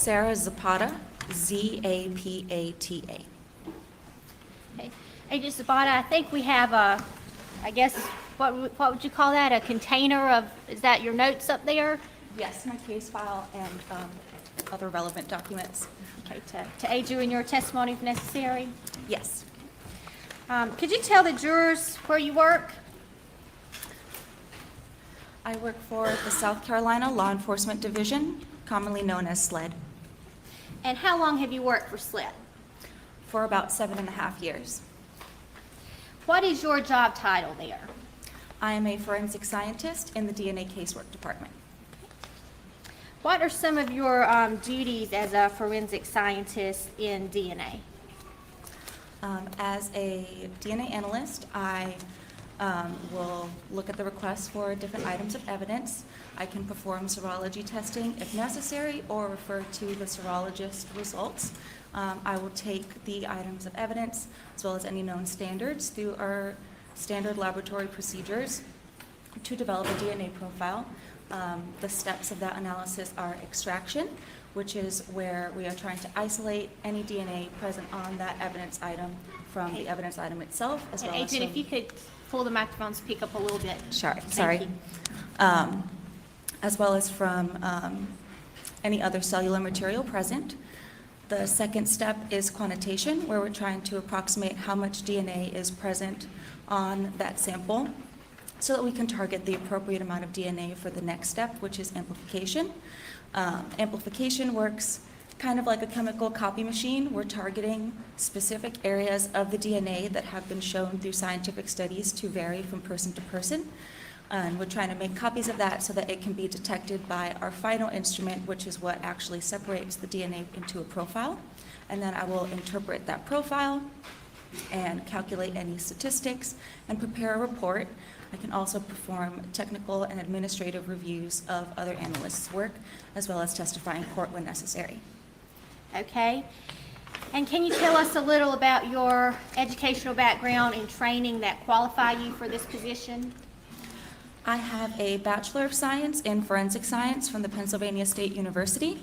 Sarah Zapata, Z-A-P-A-T-A. Okay. Agent Zapata, I think we have I guess, what would you call that? A container of, is that your notes up there? Yes, my case file and other relevant documents. Okay, to aid you in your testimony if necessary. Yes. Could you tell the jurors where you work? I work for the South Carolina Law Enforcement Division, commonly known as SLED, And how long have you worked for SLED? for about 7.5 years. What is your job title there? I am a forensic scientist in the DNA casework department. What are some of your duties as a forensic scientist in DNA? As a DNA analyst, I will look at the requests for different items of evidence. I can perform serology testing if necessary or refer to the serologist results. I will take the items of evidence as well as any known standards through our standard laboratory procedures to develop a DNA profile. The steps of that analysis are extraction, which is where we are trying to isolate any DNA present on that evidence item from the evidence item itself, as And well as Agent, if from- you could pull the microphone, speak up a little bit. Sure, Thank sorry. you. As well as from any other cellular material present. The second step is quantitation, where we're trying to approximate how much DNA is present on that sample so that we can target the appropriate amount of DNA for the next step, which is amplification. Amplification works kind of like a chemical copy machine. We're targeting specific areas of the DNA that have been shown through scientific studies to vary from person to person. And we're trying to make copies of that so that it can be detected by our final instrument, which is what actually separates the DNA into a profile. And then I will interpret that profile and calculate any statistics and prepare a report. I can also perform technical and administrative reviews of other analysts' work, as well as testify in court when necessary. Okay. And can you tell us a little about your educational background and training that qualify you for this position? I have a Bachelor of Science in Forensic Science from the Pennsylvania State University.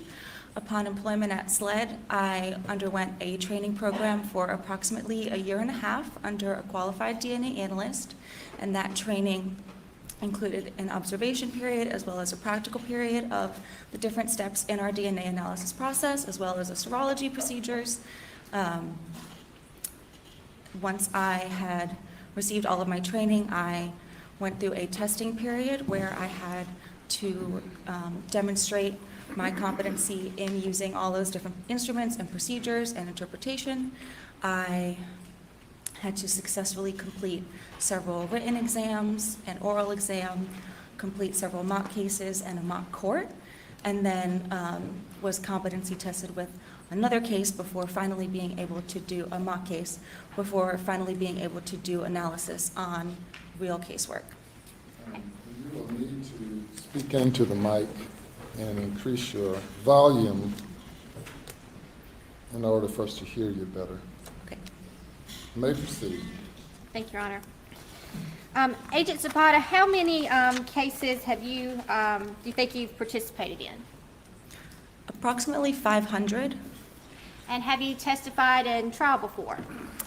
Upon employment at SLED, I underwent a training program for approximately 1.5 years under a qualified DNA analyst, and that training included an observation period as well as a practical period of the different steps in our DNA analysis process, as well as the serology procedures. Once I had received all of my training, I went through a testing period where I had to demonstrate my competency in using all those different instruments and procedures and interpretation. I had to successfully complete several written exams, an oral exam, complete several mock cases and a mock court, and then was competency tested with another case before finally being able to do a mock case, before finally being able to do analysis on real casework. You will need to speak into the mic and increase your volume in order for us to hear you better. Okay. You may proceed. Thank you, Your Honor. Agent Zapata, how many cases have you, do you think you've participated in? Approximately 500. And have you testified in trial before?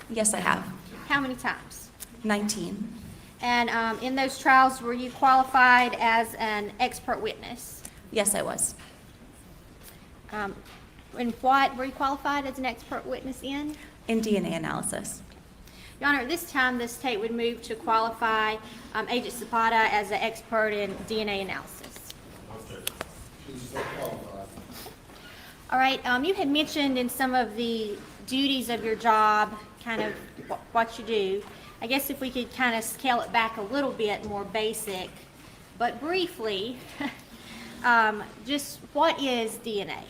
Yes, I have. How many times? 19. And in those trials, were you qualified as an expert witness? Yes, I was. And what were you qualified as an expert witness in? In DNA analysis. Your Honor, at this time, the state would move to qualify Agent Zapata as an expert in DNA analysis. She's so qualified. All right, you had mentioned in some of the duties of your job, kind of what you do. I guess if we could kind of scale it back a little bit more basic, but briefly, just what is DNA?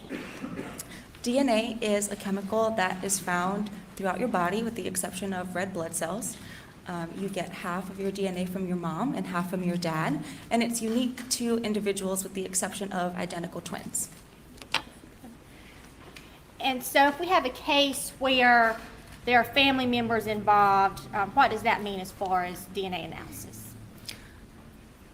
DNA is a chemical that is found throughout your body with the exception of red blood cells. You get half of your DNA from your mom and half from your dad, and it's unique to individuals with the exception of identical twins. And so if we have a case where there are family members involved, what does that mean as far as DNA analysis?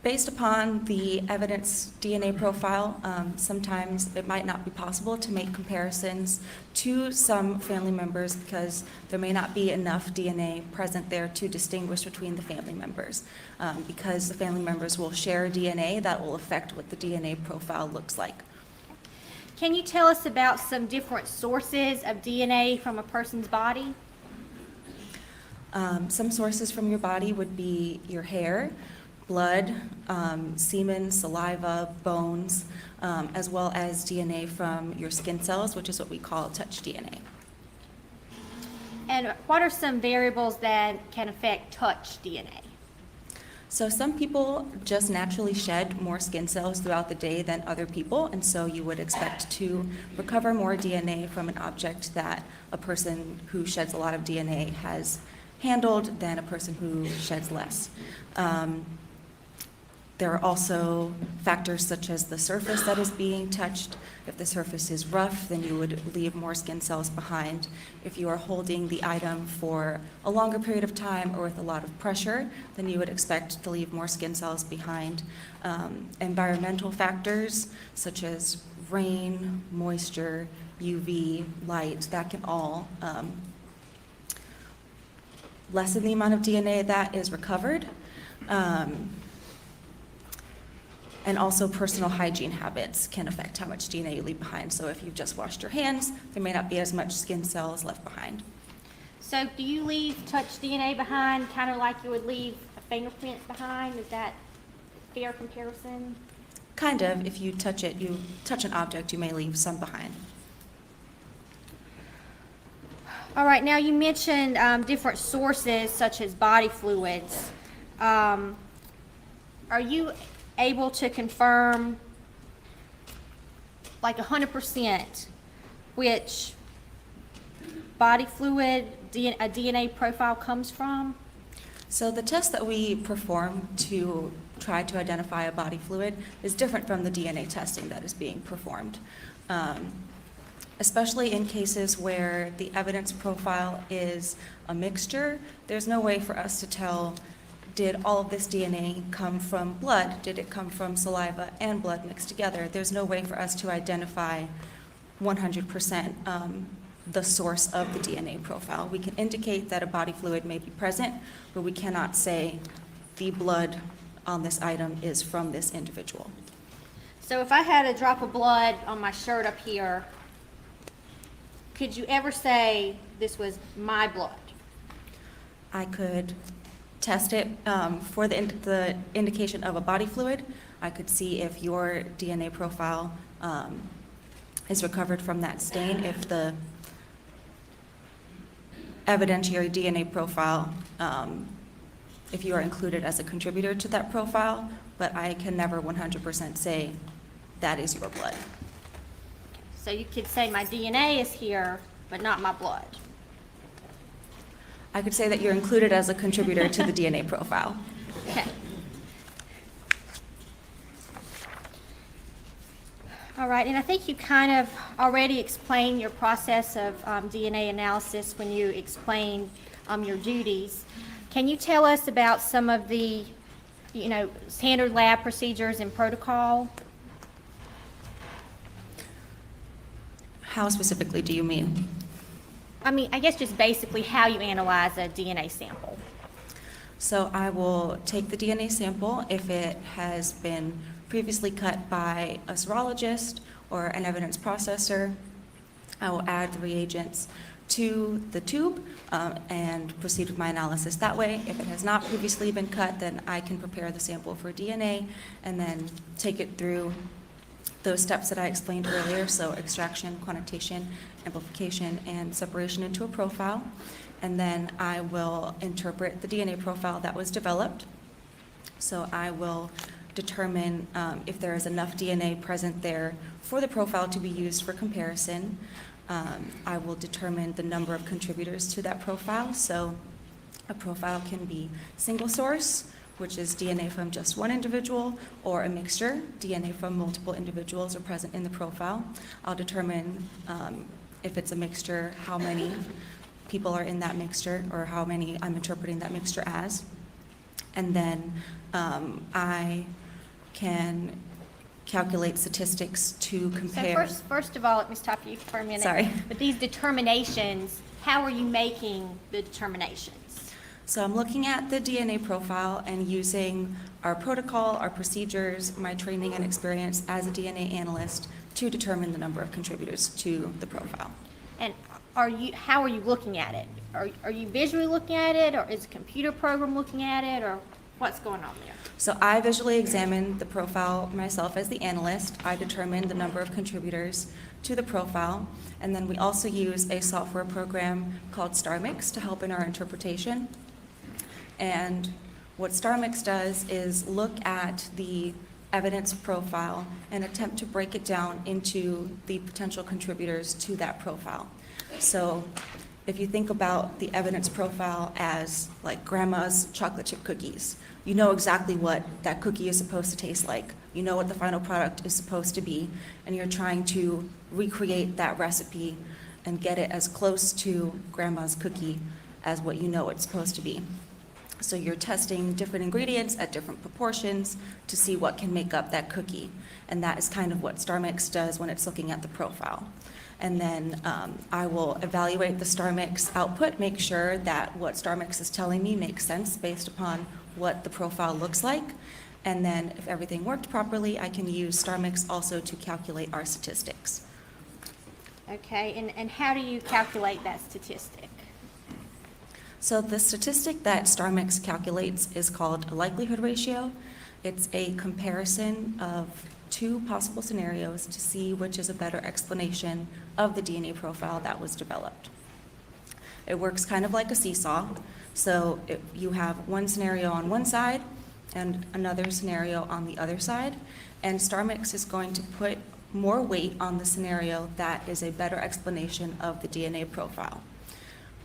Based upon the evidence DNA profile, sometimes it might not be possible to make comparisons to some family members because there may not be enough DNA present there to distinguish between the family members. Because the family members will share DNA, that will affect what the DNA profile looks like. Can you tell us about some different sources of DNA from a person's body? Some sources from your body would be your hair, blood, semen, saliva, bones, as well as DNA from your skin cells, which is what we call touch DNA. And what are some variables that can affect touch DNA? So some people just naturally shed more skin cells throughout the day than other people, and so you would expect to recover more DNA from an object that a person who sheds a lot of DNA has handled than a person who sheds less. There are also factors such as the surface that is being touched. If the surface is rough, then you would leave more skin cells behind. If you are holding the item for a longer period of time or with a lot of pressure, then you would expect to leave more skin cells behind. Environmental factors such as rain, moisture, UV, light, that can all lessen the amount of DNA that is recovered. And also personal hygiene habits can affect how much DNA you leave behind. So if you've just washed your hands, there may not be as much skin cells left behind. So do you leave touch DNA behind, kind of like you would leave a fingerprint behind? Is that a fair comparison? Kind of, if you touch it, you touch an object, you may leave some behind. All right, now you mentioned different sources such as body fluids. Are you able to confirm like 100% which body fluid a DNA profile comes from? So the test that we perform to try to identify a body fluid is different from the DNA testing that is being performed. Especially in cases where the evidence profile is a mixture, there's no way for us to tell, did all of this DNA come from blood? Did it come from saliva and blood mixed together? There's no way for us to identify 100% the source of the DNA profile. We can indicate that a body fluid may be present, but we cannot say the blood on this item is from this individual. So if I had a drop of blood on my shirt up here, could you ever say this was my blood? I could test it for the indication of a body fluid. I could see if your DNA profile is recovered from that stain, if the evidentiary DNA profile, if you are included as a contributor to that profile, but I can never 100% say that is your blood. So you could say my DNA is here, but not my blood. I could say that you're included as a contributor to the DNA profile. Okay. All right, and I think you kind of already explained your process of DNA analysis when you explained your duties. Can you tell us about some of the, standard lab procedures and protocol? How specifically do you mean? I guess just basically how you analyze a DNA sample. So I will take the DNA sample if it has been previously cut by a serologist or an evidence processor. I will add the reagents to the tube and proceed with my analysis that way. If it has not previously been cut, then I can prepare the sample for DNA and then take it through those steps that I explained earlier, so extraction, quantitation, amplification, and separation into a profile. And then I will interpret the DNA profile that was developed. So I will determine if there is enough DNA present there for the profile to be used for comparison. I will determine the number of contributors to that profile. So a profile can be single source, which is DNA from just one individual, or a mixture, DNA from multiple individuals are present in the profile. I'll determine if it's a mixture, how many people are in that mixture, or how many I'm interpreting that mixture as. And then I can calculate statistics to compare. So first of all, let me stop you for a minute. Sorry. But these determinations, how are you making the determinations? So I'm looking at the DNA profile and using our protocol, our procedures, my training and experience as a DNA analyst to determine the number of contributors to the profile. And how are you looking at it? Are you visually looking at it, or is a computer program looking at it, or what's going on there? So I visually examine the profile myself as the analyst. I determine the number of contributors to the profile, and then we also use a software program called StarMix to help in our interpretation. And what StarMix does is look at the evidence profile and attempt to break it down into the potential contributors to that profile. So if you think about the evidence profile as like grandma's chocolate chip cookies, you know exactly what that cookie is supposed to taste like. You know what the final product is supposed to be, and you're trying to recreate that recipe and get it as close to grandma's cookie as what you know it's supposed to be. So you're testing different ingredients at different proportions to see what can make up that cookie. And that is kind of what StarMix does when it's looking at the profile. And then I will evaluate the StarMix output, make sure that what StarMix is telling me makes sense based upon what the profile looks like. And then if everything worked properly, I can use StarMix also to calculate our statistics. Okay, and how do you calculate that statistic? So the statistic that StarMix calculates is called a likelihood ratio. It's a comparison of two possible scenarios to see which is a better explanation of the DNA profile that was developed. It works kind of like a seesaw. So if you have one scenario on one side and another scenario on the other side, and StarMix is going to put more weight on the scenario that is a better explanation of the DNA profile.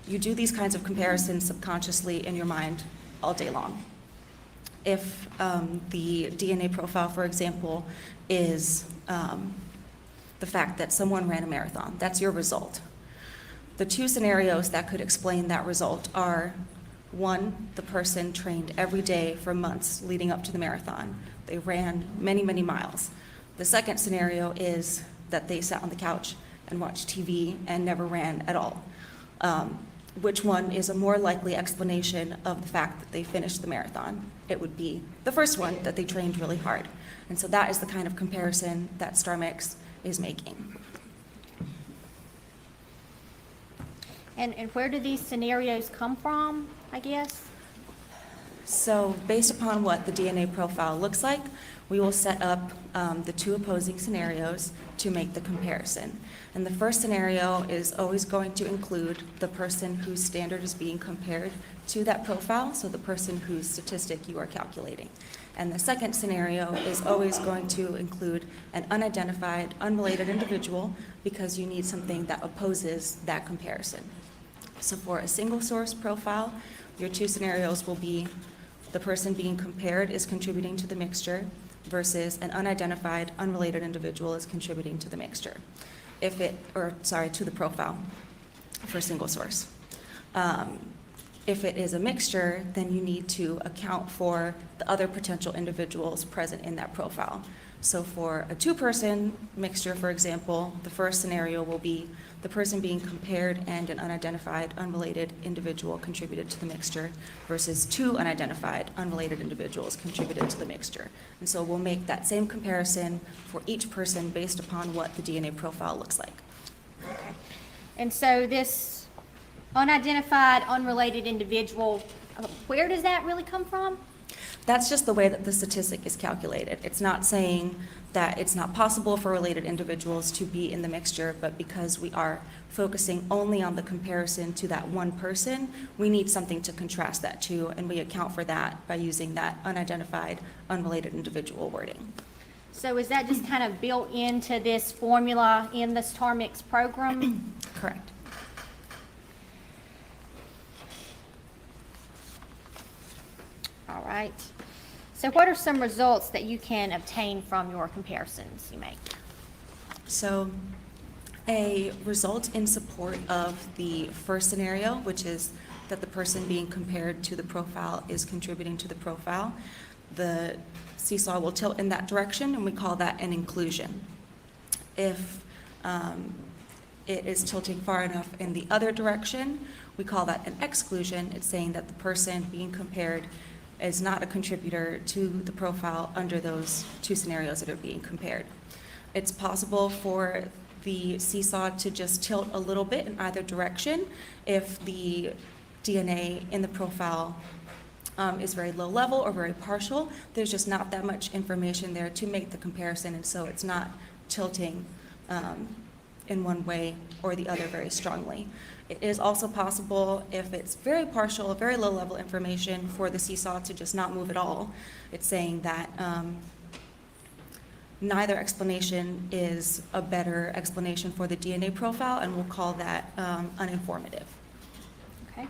You do these kinds of comparisons subconsciously in your mind all day long. If the DNA profile, for example, is the fact that someone ran a marathon, that's your result. The two scenarios that could explain that result are, one, the person trained every day for months leading up to the marathon. They ran many, many miles. The second scenario is that they sat on the couch and watched TV and never ran at all. Which one is a more likely explanation of the fact that they finished the marathon? It would be the first one, that they trained really hard. And so that is the kind of comparison that StarMix is making. And where do these scenarios come from, I guess? So based upon what the DNA profile looks like, we will set up the two opposing scenarios to make the comparison. And the first scenario is always going to include the person whose standard is being compared to that profile, so the person whose statistic you are calculating. And the second scenario is always going to include an unidentified, unrelated individual, because you need something that opposes that comparison. So for a single source profile, your two scenarios will be the person being compared is contributing to the mixture versus an unidentified, unrelated individual is contributing to the mixture. To the profile for single source. If it is a mixture, then you need to account for the other potential individuals present in that profile. So for a two-person mixture, for example, the first scenario will be the person being compared and an unidentified, unrelated individual contributed to the mixture versus two unidentified, unrelated individuals contributed to the mixture. And so we'll make that same comparison for each person based upon what the DNA profile looks like. Okay. And so this unidentified, unrelated individual, where does that really come from? That's just the way that the statistic is calculated. It's not saying that it's not possible for related individuals to be in the mixture, but because we are focusing only on the comparison to that one person, we need something to contrast that to, and we account for that by using that unidentified, unrelated individual wording. So is that just kind of built into this formula in the StarMix program? Correct. All right. So what are some results that you can obtain from your comparisons you make? So a result in support of the first scenario, which is that the person being compared to the profile is contributing to the profile, the seesaw will tilt in that direction, and we call that an inclusion. If it is tilting far enough in the other direction, we call that an exclusion. It's saying that the person being compared is not a contributor to the profile under those two scenarios that are being compared. It's possible for the seesaw to just tilt a little bit in either direction if the DNA in the profile is very low level or very partial. There's just not that much information there to make the comparison, and so it's not tilting in one way or the other very strongly. It is also possible, if it's very partial, very low level information, for the seesaw to just not move at all. It's saying that neither explanation is a better explanation for the DNA profile, and we'll call that uninformative. Okay.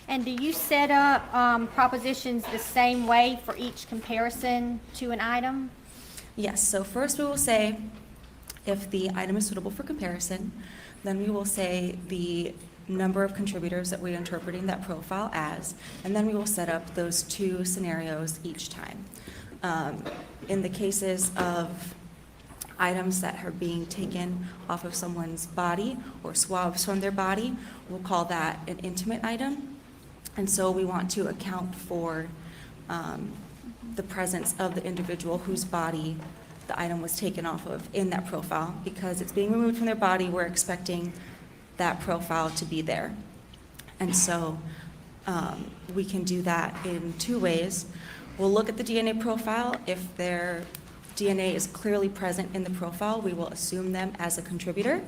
And do you set up propositions the same way for each comparison to an item? Yes, so first we will say if the item is suitable for comparison, then we will say the number of contributors that we're interpreting that profile as, and then we will set up those two scenarios each time. In the cases of items that are being taken off of someone's body or swabs from their body, we'll call that an intimate item. And so we want to account for the presence of the individual whose body the item was taken off of in that profile. Because it's being removed from their body, we're expecting that profile to be there. And so we can do that in two ways. We'll look at the DNA profile. If their DNA is clearly present in the profile, we will assume them as a contributor.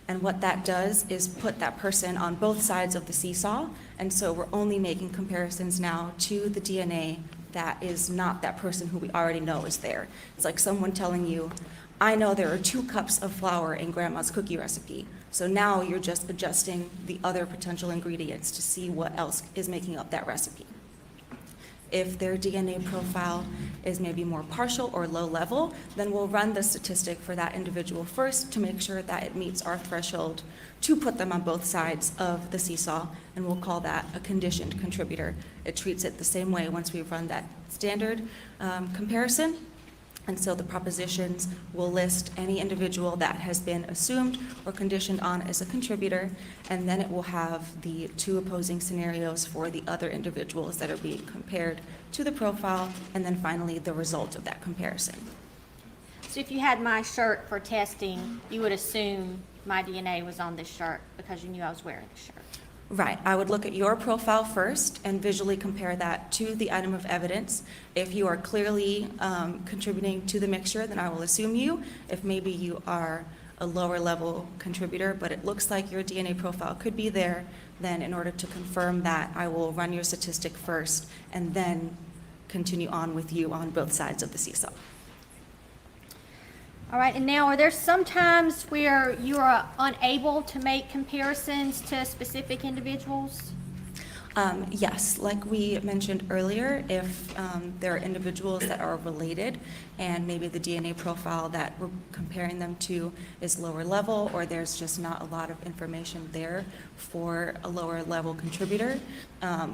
And what that does is put that person on both sides of the seesaw. And so we're only making comparisons now to the DNA that is not that person who we already know is there. It's like someone telling you, I know there are 2 cups of flour in grandma's cookie recipe. So now you're just adjusting the other potential ingredients to see what else is making up that recipe. If their DNA profile is maybe more partial or low level, then we'll run the statistic for that individual first to make sure that it meets our threshold to put them on both sides of the seesaw, and we'll call that a conditioned contributor. It treats it the same way once we've run that standard comparison. And so the propositions will list any individual that has been assumed or conditioned on as a contributor, and then it will have the 2 opposing scenarios for the other individuals that are being compared to the profile, and then finally the result of that comparison. So if you had my shirt for testing, you would assume my DNA was on this shirt because you knew I was wearing the shirt. Right. I would look at your profile first and visually compare that to the item of evidence. If you are clearly contributing to the mixture, then I will assume you. If maybe you are a lower level contributor, but it looks like your DNA profile could be there, then in order to confirm that, I will run your statistic first and then continue on with you on both sides of the seesaw. All right, and now are there some times where you are unable to make comparisons to specific individuals? Yes, like we mentioned earlier, if there are individuals that are related and maybe the DNA profile that we're comparing them to is lower level, or there's just not a lot of information there for a lower level contributor,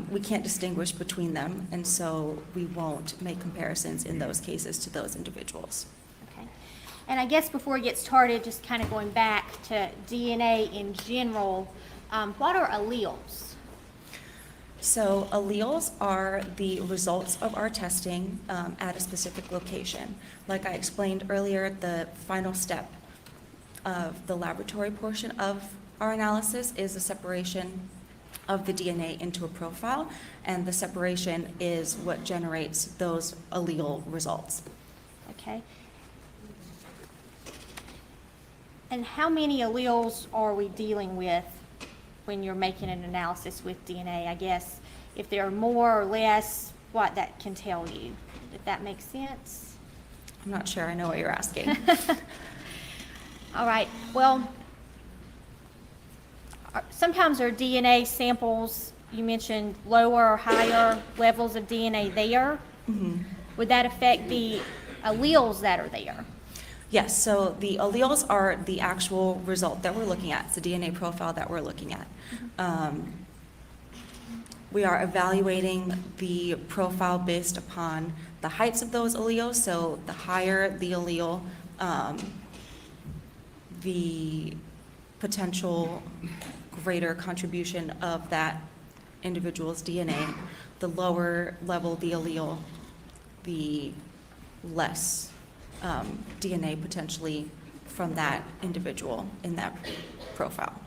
we can't distinguish between them, and so we won't make comparisons in those cases to those individuals. And I guess before we get started, just kind of going back to DNA in general, what are alleles? So alleles are the results of our testing at a specific location. Like I explained earlier, the final step of the laboratory portion of our analysis is the separation of the DNA into a profile, and the separation is what generates those allele results. Okay. And how many alleles are we dealing with when you're making an analysis with DNA? I guess if there are more or less, what that can tell you, if that makes sense. I'm not sure I know what you're asking. All right, well, sometimes our DNA samples, you mentioned lower or higher levels of DNA there. Mm-hmm. Would that affect the alleles that are there? Yes, so the alleles are the actual result that we're looking at. It's the DNA profile that we're looking at. we are evaluating the profile based upon the heights of those alleles. So the higher the allele, the potential greater contribution of that individual's DNA. The lower level the allele, the less DNA potentially from that individual in that profile.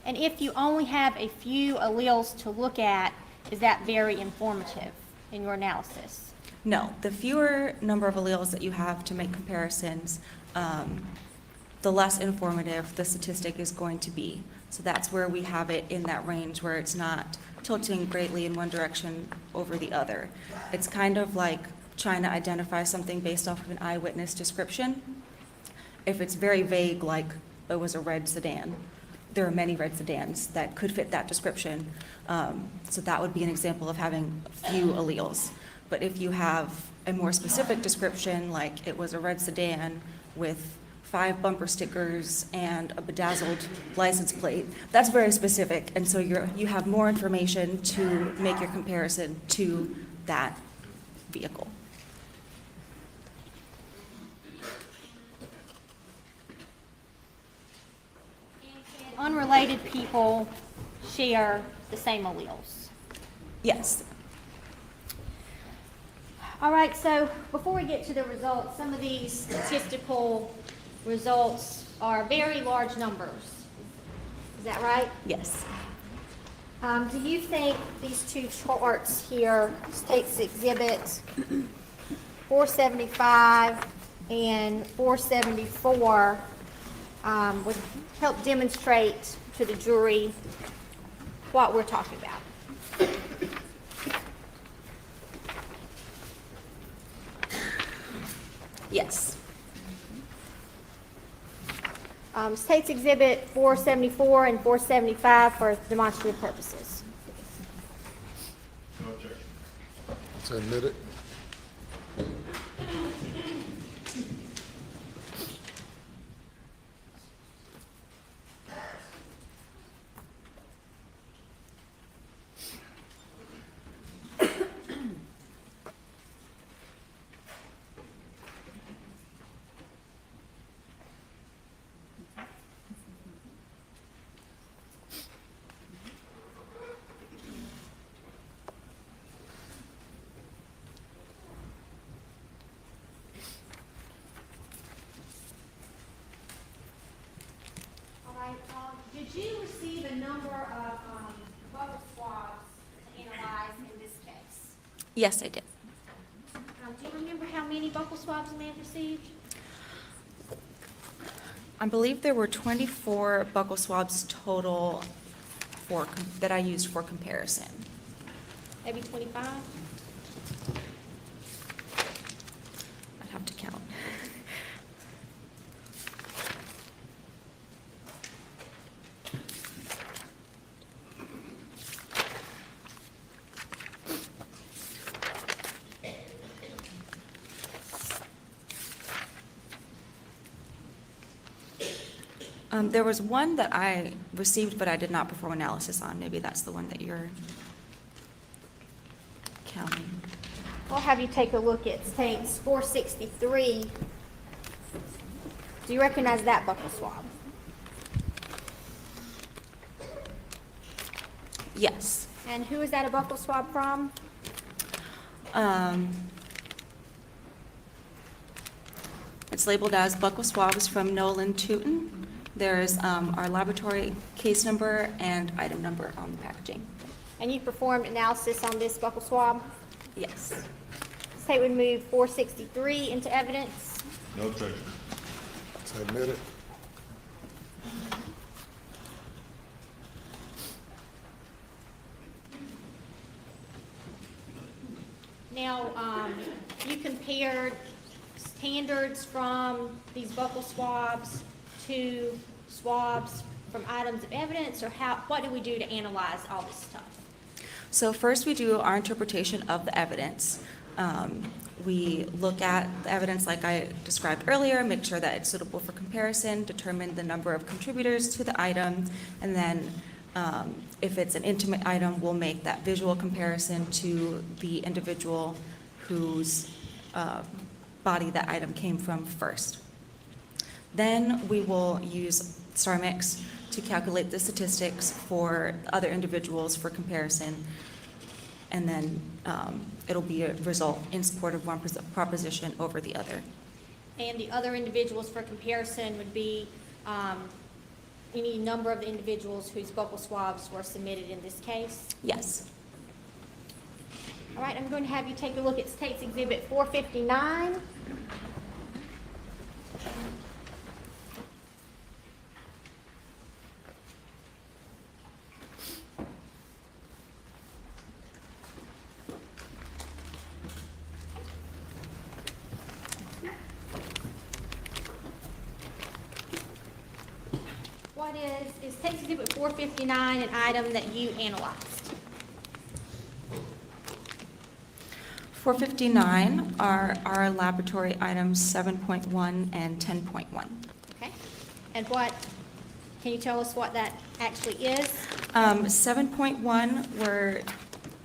And if you only have a few alleles to look at, is that very informative in your analysis? No, the fewer number of alleles that you have to make comparisons, the less informative the statistic is going to be. So that's where we have it in that range where it's not tilting greatly in one direction over the other. It's kind of like trying to identify something based off of an eyewitness description. If it's very vague, like it was a red sedan, there are many red sedans that could fit that description. So that would be an example of having few alleles. But if you have a more specific description, like it was a red sedan with 5 bumper stickers and a bedazzled license plate, that's very specific. And so you have more information to make your comparison to that vehicle. And unrelated people share the same alleles. Yes. All right, so before we get to the results, some of these statistical results are very large numbers. Is that right? Yes. Do you think these two charts here, States Exhibit 475 and 474, would help demonstrate to the jury what we're talking about? Yes. States Exhibit 474 and 475 for demonstrative purposes. No objection. It's admitted. All right, did you receive a number of buccal swabs to analyze in this case? Yes, I did. Do you remember how many buccal swabs a man received? I believe there were 24 buccal swabs total that I used for comparison. Maybe 25? I'd have to count. There was one that I received, but I did not perform analysis on. Maybe that's the one that you're counting. I'll have you take a look at States 463. Do you recognize that buccal swab? Yes. And who is that a buccal swab from? It's labeled as buccal swabs from Nolan Tootin. There's our laboratory case number and item number on the packaging. And you performed analysis on this buccal swab? Yes. State would move 463 into evidence. No objection. It's admitted. Now, you compared standards from these buccal swabs to swabs from items of evidence, or what do we do to analyze all this stuff? So first we do our interpretation of the evidence. we look at the evidence like I described earlier, make sure that it's suitable for comparison, determine the number of contributors to the item, and then if it's an intimate item, we'll make that visual comparison to the individual whose body that item came from first. Then we will use star mix to calculate the statistics for other individuals for comparison, and then it'll be a result in support of one proposition over the other. And the other individuals for comparison would be any number of the individuals whose buccal swabs were submitted in this case? Yes. All right, I'm going to have you take a look at State's Exhibit 459. What is State's Exhibit 459 an item that you analyzed? 459 are our laboratory items 7.1 and 10.1. Okay. And can you tell us what that actually is? 7.1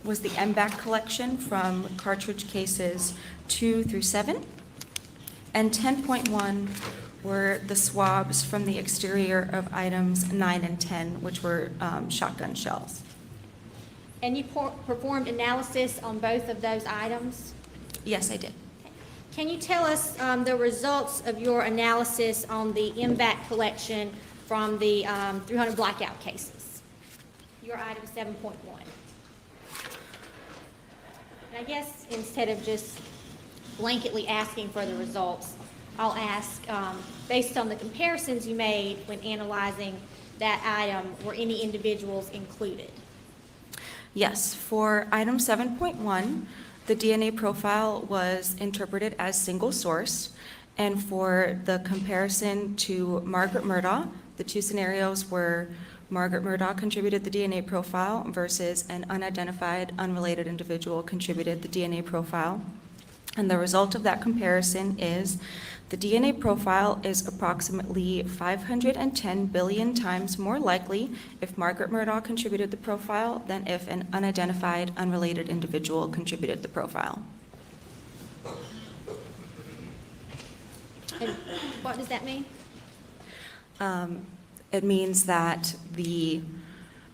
was the MBAC collection from cartridge cases 2 through 7, and 10.1 were the swabs from the exterior of items 9 and 10, which were shotgun shells. And you performed analysis on both of those items? Yes, I did. Okay. Can you tell us the results of your analysis on the MBAC collection from the 300 blackout cases? Your item 7.1. And I guess instead of just blanketly asking for the results, I'll ask, based on the comparisons you made when analyzing that item, were any individuals included? Yes, for item 7.1, the DNA profile was interpreted as single source, and for the comparison to Margaret Murdaugh, the two scenarios were Margaret Murdaugh contributed the DNA profile versus an unidentified, unrelated individual contributed the DNA profile. And the result of that comparison is the DNA profile is approximately 510 billion times more likely if Margaret Murdaugh contributed the profile than if an unidentified, unrelated individual contributed the profile. And what does that mean? It means that the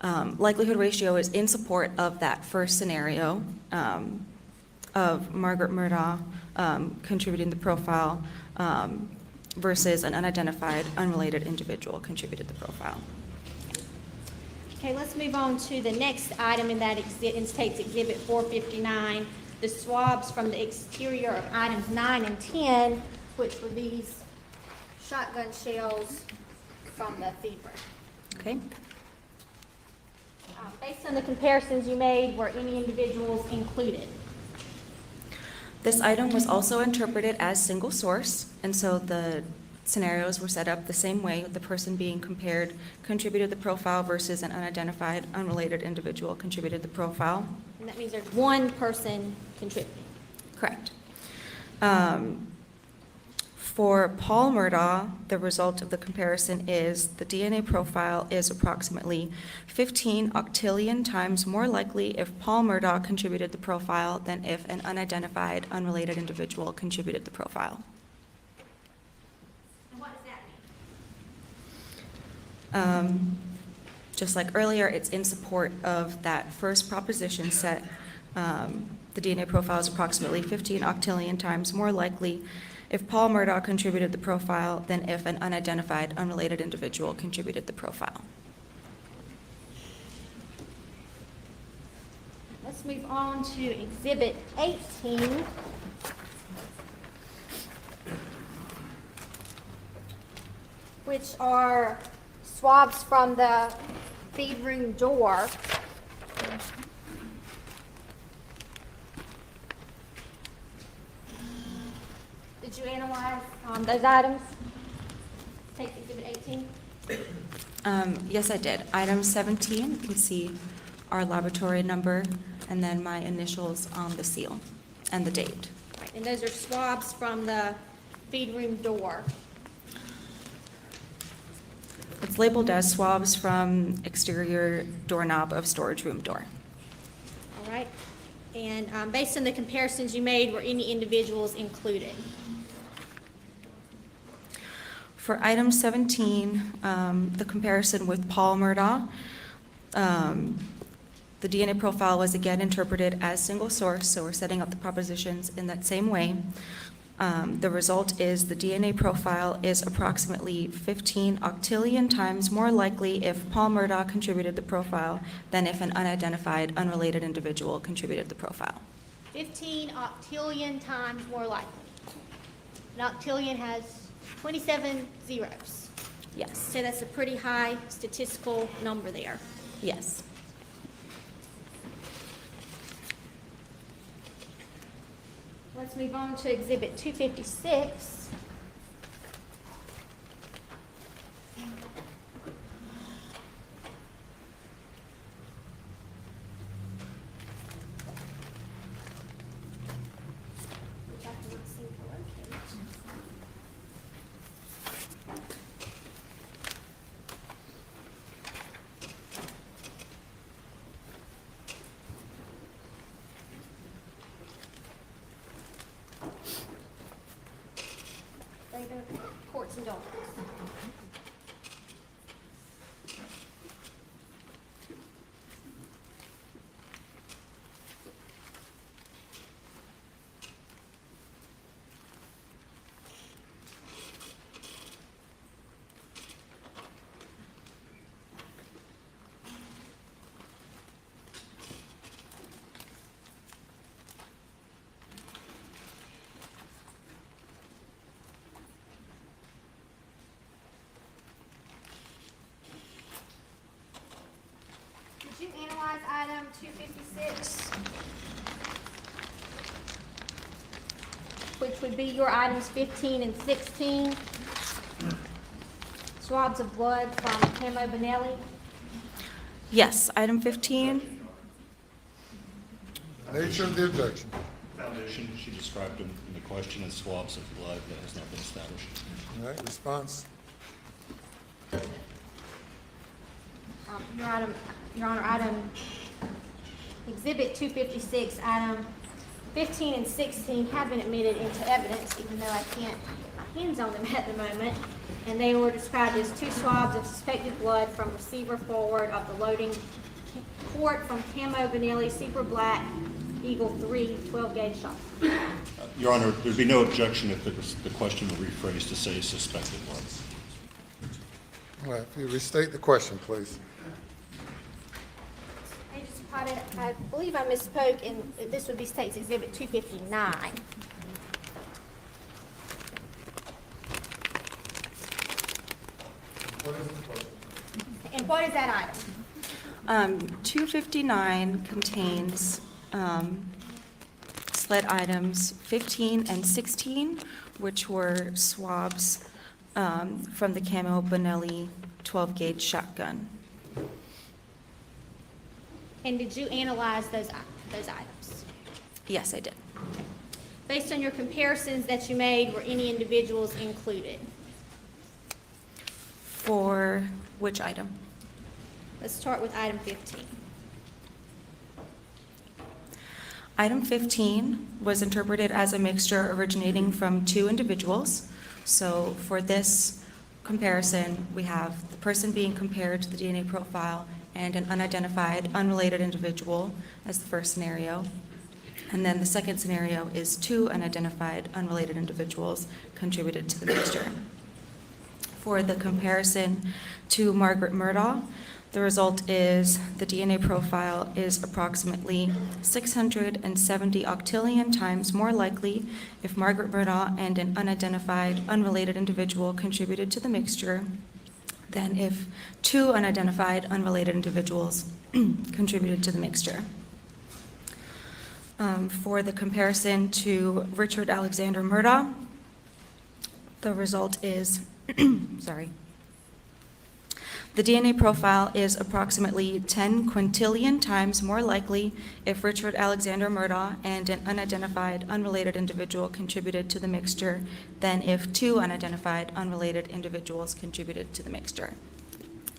likelihood ratio is in support of that first scenario of Margaret Murdaugh contributing the profile versus an unidentified, unrelated individual contributed the profile. Okay, let's move on to the next item in that in State's Exhibit 459, the swabs from the exterior of items 9 and 10, which were these shotgun shells from the feed room. Okay? Based on the comparisons you made, were any individuals included? This item was also interpreted as single source, and so the scenarios were set up the same way. The person being compared contributed the profile versus an unidentified, unrelated individual contributed the profile. And that means there's one person contributing. Correct. For Paul Murdaugh, the result of the comparison is the DNA profile is approximately 15 octillion times more likely if Paul Murdaugh contributed the profile than if an unidentified, unrelated individual contributed the profile. And what does that mean? Just like earlier, it's in support of that first proposition set. The DNA profile is approximately 15 octillion times more likely if Paul Murdaugh contributed the profile than if an unidentified, unrelated individual contributed the profile. Let's move on to Exhibit 18. Which are swabs from the feed room door. Did you analyze those items? Take Exhibit 18. Yes, I did. Item 17, you can see our laboratory number and then my initials on the seal and the date. Right. And those are swabs from the feed room door. It's labeled as swabs from exterior doorknob of storage room door. All right? And based on the comparisons you made, were any individuals included? For item 17, the comparison with Paul Murdaugh, the DNA profile was again interpreted as single source, so we're setting up the propositions in that same way. The result is the DNA profile is approximately 15 octillion times more likely if Paul Murdaugh contributed the profile than if an unidentified, unrelated individual contributed the profile. 15 octillion times more likely. An octillion has 27 zeros. Yes, So that's a pretty high statistical number there. yes. Let's move on to Exhibit 256. Which I cannot seem to locate. They go to courts and dogs. Did you analyze item 256? Which would be your items 15 and 16. Swabs of blood from Camo Benelli. Yes, item 15, Nature of the objection. Foundation, she described in the question as swabs of blood that has not been established. All right, response. Your Honor, item, Exhibit 256, item 15 and 16 have been admitted into evidence, even though I can't get my hands on them at the moment. And they were described as two swabs of suspected blood from receiver forward of the loading port from Camo Benelli Super Black Eagle 3 12-gauge shotgun. Your Honor, there'd be no objection if the question were rephrased to say suspected blood. All right, if you restate the question, please. I believe I misspoke, and this would be State's Exhibit 259. And what is that item? 259 contains SLED items 15 and 16, which were swabs from the Camo Benelli 12-gauge shotgun. And did you analyze those items? Yes, I did. Based on your comparisons that you made, were any individuals included? For which item? Let's start with item 15. Item 15 was interpreted as a mixture originating from two individuals. So for this comparison, we have the person being compared to the DNA profile and an unidentified, unrelated individual as the first scenario. And then the second scenario is two unidentified, unrelated individuals contributed to the mixture. For the comparison to Margaret Murdaugh, the result is the DNA profile is approximately 670 octillion times more likely if Margaret Murdaugh and an unidentified, unrelated individual contributed to the mixture than if two unidentified, unrelated individuals contributed to the mixture. For the comparison to Richard Alexander Murdaugh, the result is, sorry. The DNA profile is approximately 10 quintillion times more likely if Richard Alexander Murdaugh and an unidentified unrelated individual contributed to the mixture than if 2 unidentified unrelated individuals contributed to the mixture.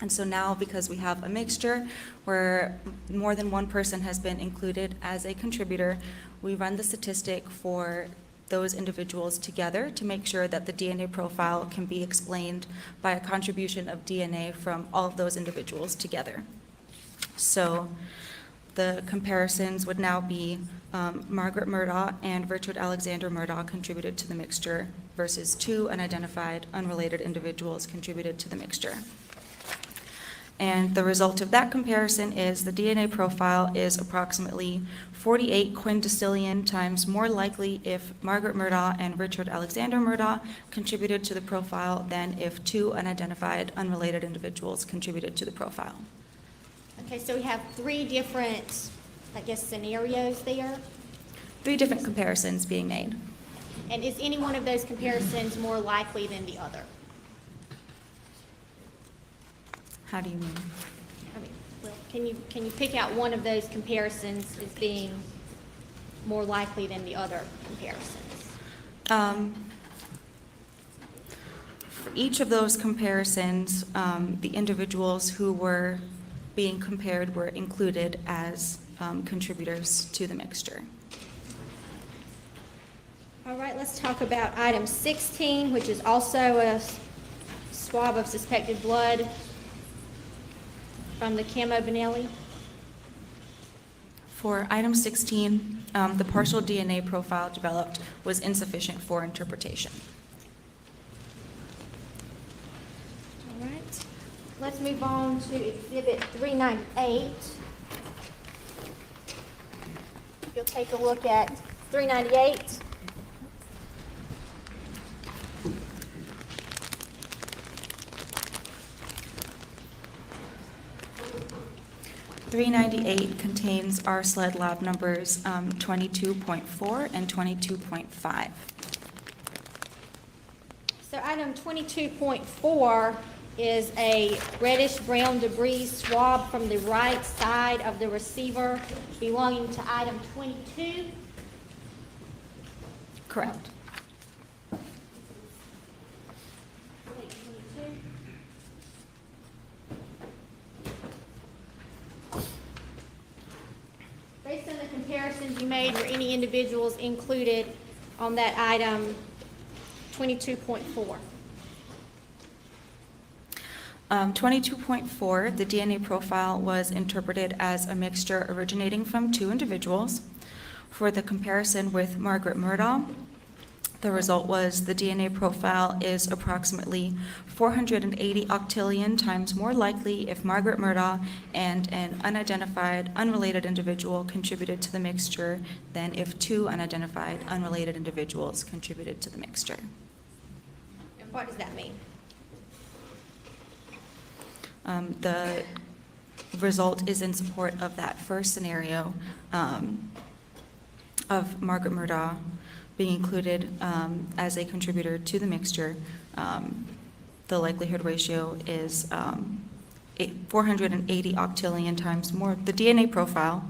And so now, because we have a mixture where more than one person has been included as a contributor, we run the statistic for those individuals together to make sure that the DNA profile can be explained by a contribution of DNA from all of those individuals together. So the comparisons would now be Margaret Murdaugh and Richard Alexander Murdaugh contributed to the mixture versus 2 unidentified unrelated individuals contributed to the mixture. And the result of that comparison is the DNA profile is approximately 48 quindecillion times more likely if Margaret Murdaugh and Richard Alexander Murdaugh contributed to the profile than if 2 unidentified unrelated individuals contributed to the profile. Okay, so we have 3 different, I guess, scenarios there. 3 different comparisons being made. And is any one of those comparisons more likely than the other? How do you mean? I mean, well, can you pick out one of those comparisons as being more likely than the other comparisons? For each of those comparisons, the individuals who were being compared were included as contributors to the mixture. All right, let's talk about item 16, which is also a swab of suspected blood from the Camo Benelli. For item 16, the partial DNA profile developed was insufficient for interpretation. All right, let's move on to Exhibit 398. You'll take a look at 398. .398 contains our SLED lab numbers 22.4 and 22.5. So item 22.4 is a reddish-brown debris swab from the right side of the receiver belonging to item 22. Correct. Based on the comparisons you made, were any individuals included on that item 22.4? 22.4, the DNA profile was interpreted as a mixture originating from 2 individuals. For the comparison with Margaret Murdaugh, the result was the DNA profile is approximately 480 octillion times more likely if Margaret Murdaugh and an unidentified unrelated individual contributed to the mixture than if 2 unidentified unrelated individuals contributed to the mixture. And what does that mean? The result is in support of that first scenario of Margaret Murdaugh being included as a contributor to the mixture. The likelihood ratio is 480 octillion times more. The DNA profile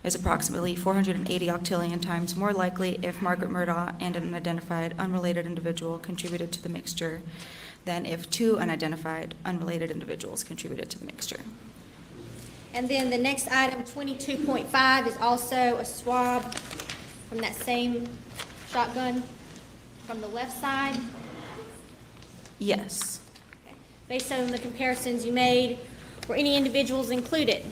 is approximately 480 octillion times more likely if Margaret Murdaugh and an unidentified unrelated individual contributed to the mixture than if 2 unidentified unrelated individuals contributed to the mixture. And then the next item, 22.5, is also a swab from that same shotgun from the left side. Yes. Okay. Based on the comparisons you made, were any individuals included?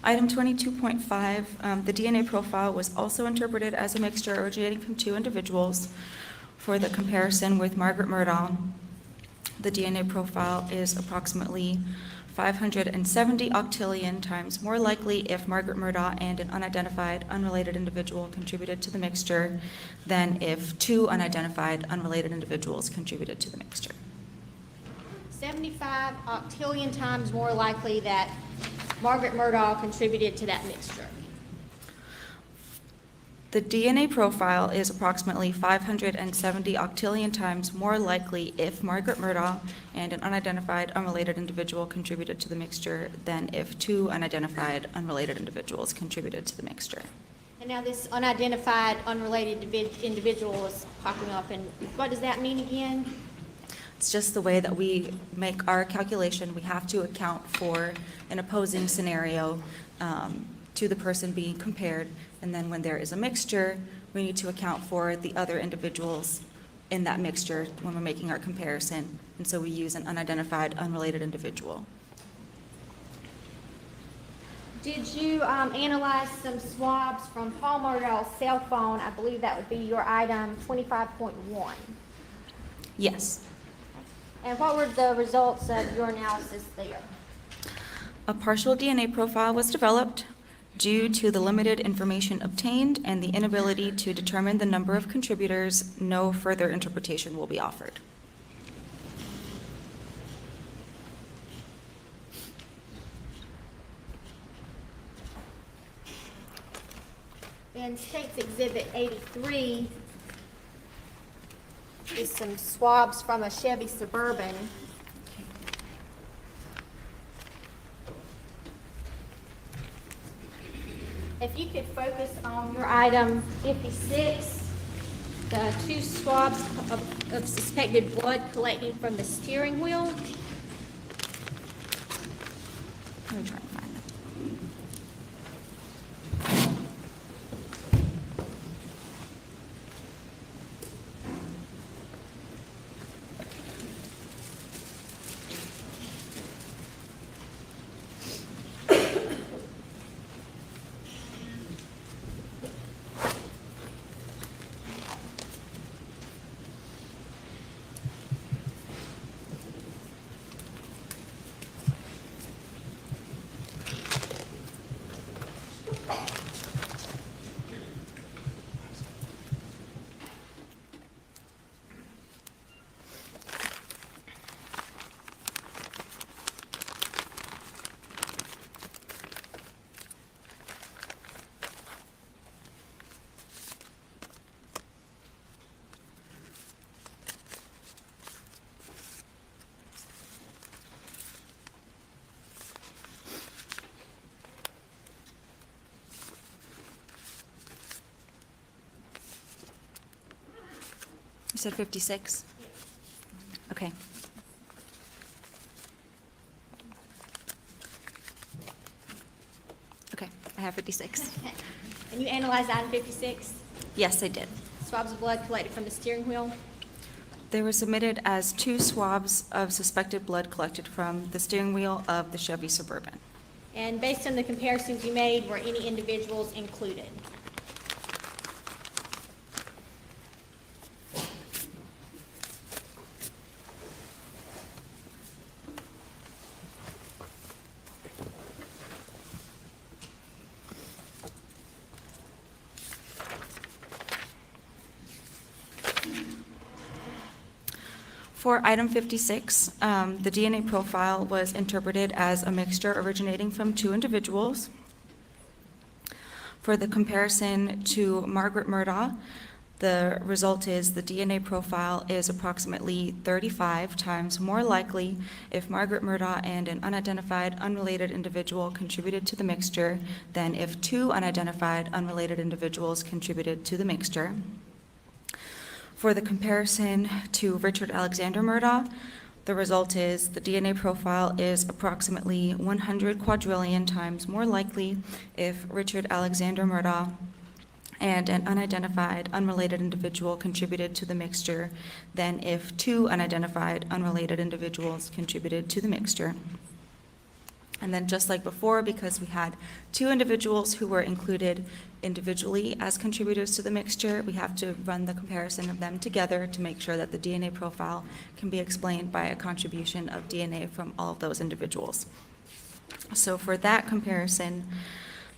Item 22.5, the DNA profile was also interpreted as a mixture originating from 2 individuals. For the comparison with Margaret Murdaugh, the DNA profile is approximately 570 octillion times more likely if Margaret Murdaugh and an unidentified unrelated individual contributed to the mixture than if 2 unidentified unrelated individuals contributed to the mixture. 75 octillion times more likely that Margaret Murdaugh contributed to that mixture. The DNA profile is approximately 570 octillion times more likely if Margaret Murdaugh and an unidentified unrelated individual contributed to the mixture than if two unidentified unrelated individuals contributed to the mixture. And now this unidentified, unrelated individual is popping up, and what does that mean again? It's just the way that we make our calculation. We have to account for an opposing scenario to the person being compared. And then when there is a mixture, we need to account for the other individuals in that mixture when we're making our comparison. And so we use an unidentified, unrelated individual. Did you analyze some swabs from Paul Murdaugh's cell phone? I believe that would be your item 25.1. Yes. And what were the results of your analysis there? A partial DNA profile was developed due to the limited information obtained and the inability to determine the number of contributors. No further interpretation will be offered. In State's Exhibit 83 is some swabs from a Chevy Suburban. If you could focus on your item 56, the two swabs of suspected blood collecting from the steering wheel. Let me try and find them. You said 56? Okay. Okay, I have 56. Okay. And you analyzed item 56, Yes, I did. swabs of blood collected from the steering wheel. They were submitted as two swabs of suspected blood collected from the steering wheel of the Chevy Suburban. And based on the comparisons you made, were any individuals included? For item 56, the DNA profile was interpreted as a mixture originating from two individuals. For the comparison to Margaret Murdaugh, the result is the DNA profile is approximately 35 times more likely if Margaret Murdaugh and an unidentified unrelated individual contributed to the mixture than if two unidentified unrelated individuals contributed to the mixture. For the comparison to Richard Alexander Murdaugh, the result is the DNA profile is approximately 100 quadrillion times more likely if Richard Alexander Murdaugh and an unidentified unrelated individual contributed to the mixture than if two unidentified unrelated individuals contributed to the mixture. And then just like before, because we had two individuals who were included individually as contributors to the mixture, we have to run the comparison of them together to make sure that the DNA profile can be explained by a contribution of DNA from all of those individuals. So for that comparison,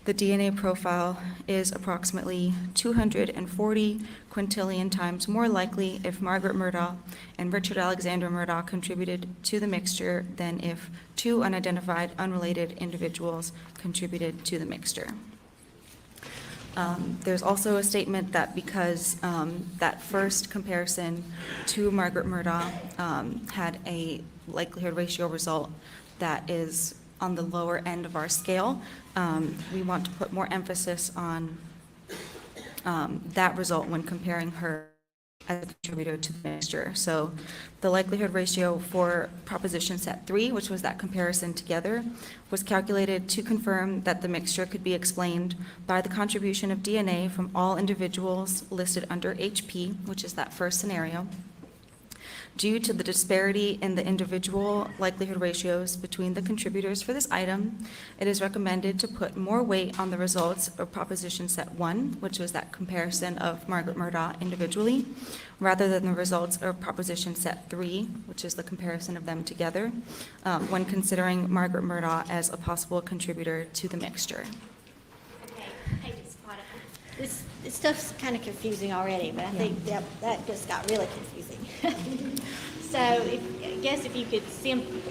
the DNA profile is approximately 240 quintillion times more likely if Margaret Murdaugh and Richard Alexander Murdaugh contributed to the mixture than if two unidentified unrelated individuals contributed to the mixture. There's also a statement that because that first comparison to Margaret Murdaugh had a likelihood ratio result that is on the lower end of our scale, we want to put more emphasis on that result when comparing her as a contributor to the mixture. So the likelihood ratio for proposition set 3, which was that comparison together, was calculated to confirm that the mixture could be explained by the contribution of DNA from all individuals listed under HP, which is that first scenario. Due to the disparity in the individual likelihood ratios between the contributors for this item, it is recommended to put more weight on the results of proposition set 1, which was that comparison of Margaret Murdaugh individually, rather than the results of proposition set 3, which is the comparison of them together, when considering Margaret Murdaugh as a possible contributor to the mixture. Okay, hey, just spot it. This stuff's kind of confusing already, but I think that just got really confusing. So I guess if you could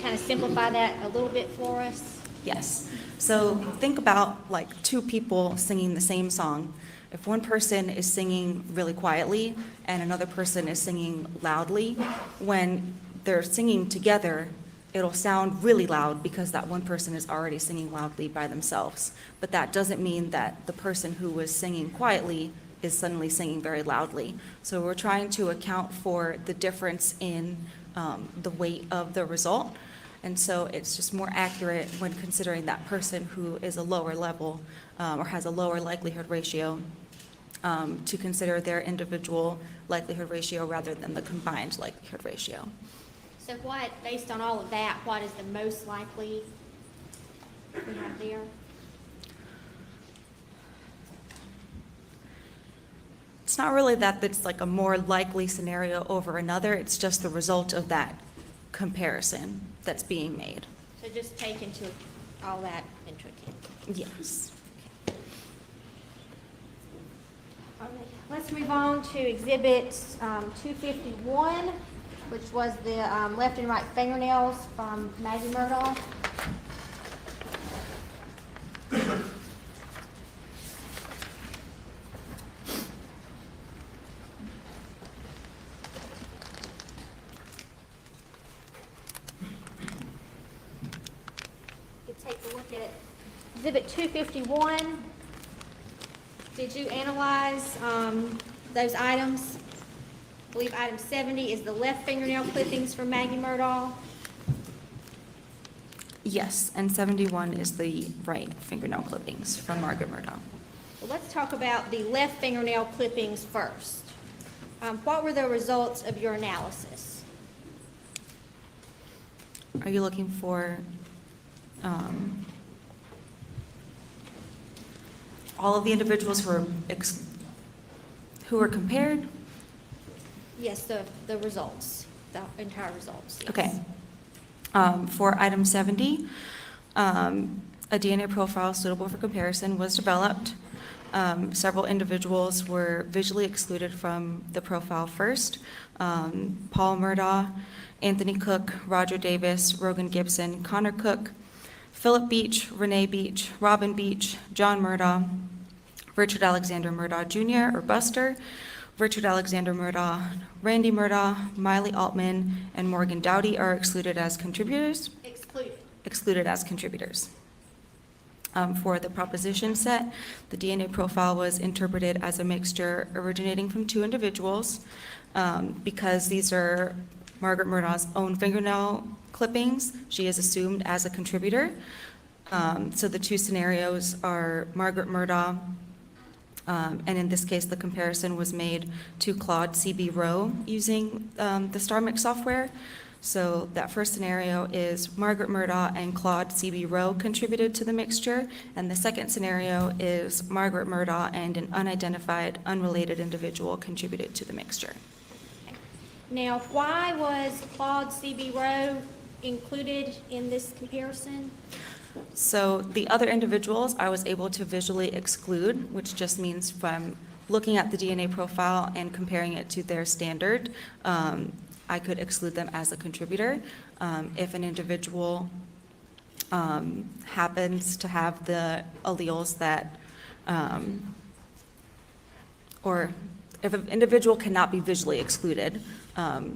kind of simplify that a little bit for us. Yes. So think about like two people singing the same song. If one person is singing really quietly and another person is singing loudly, when they're singing together, it'll sound really loud because that one person is already singing loudly by themselves. But that doesn't mean that the person who was singing quietly is suddenly singing very loudly. So we're trying to account for the difference in the weight of the result. And so it's just more accurate when considering that person who is a lower level or has a lower likelihood ratio to consider their individual likelihood ratio rather than the combined likelihood ratio. So what, based on all of that, what is the most likely we have there? It's not really that it's like a more likely scenario over another, it's just the result of that comparison that's being made. So just take into all that into account. Yes. All right, let's move on to Exhibit 251, which was the left and right fingernails from Maggie Murdaugh. You take a look at Exhibit 251. Did you analyze those items? I believe item 70 is the left fingernail clippings from Maggie Murdaugh. Yes, and 71 is the right fingernail clippings from Margaret Murdaugh. Well, let's talk about the left fingernail clippings first. What were the results of your analysis? Are you looking for all of the individuals who were compared? Yes, the results, the entire results. Yes. Okay. For item 70, a DNA profile suitable for comparison was developed. Several individuals were visually excluded from the profile first. Paul Murdaugh, Anthony Cook, Roger Davis, Rogan Gibson, Connor Cook, Philip Beach, Renee Beach, Robin Beach, John Murdaugh, Richard Alexander Murdaugh Jr. or Buster, Richard Alexander Murdaugh, Randy Murdaugh, Miley Altman, and Morgan Dowdy are excluded as contributors. Excluded as contributors. For the proposition set, the DNA profile was interpreted as a mixture originating from two individuals. Because these are Margaret Murdaugh's own fingernail clippings, she is assumed as a contributor. So the two scenarios are Margaret Murdaugh, and in this case, the comparison was made to Claude CB Rowe using the StarMix software. So that first scenario is Margaret Murdaugh and Claude CB Rowe contributed to the mixture, and the second scenario is Margaret Murdaugh and an unidentified, unrelated individual contributed to the mixture. Now, why was Claude CB Rowe included in this comparison? So the other individuals I was able to visually exclude, which just means from looking at the DNA profile and comparing it to their standard, I could exclude them as a contributor. If an individual happens to have the alleles that or if an individual cannot be visually excluded,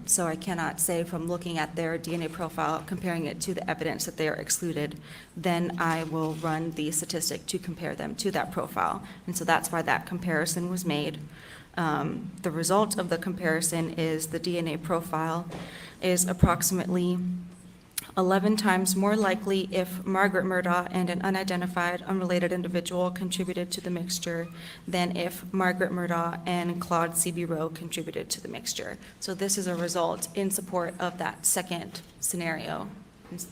so I cannot say from looking at their DNA profile, comparing it to the evidence that they are excluded, then I will run the statistic to compare them to that profile. And so that's why that comparison was made. The result of the comparison is the DNA profile is approximately 11 times more likely if Margaret Murdaugh and an unidentified, unrelated individual contributed to the mixture than if Margaret Murdaugh and Claude C.B. Rowe contributed to the mixture. So this is a result in support of that second scenario,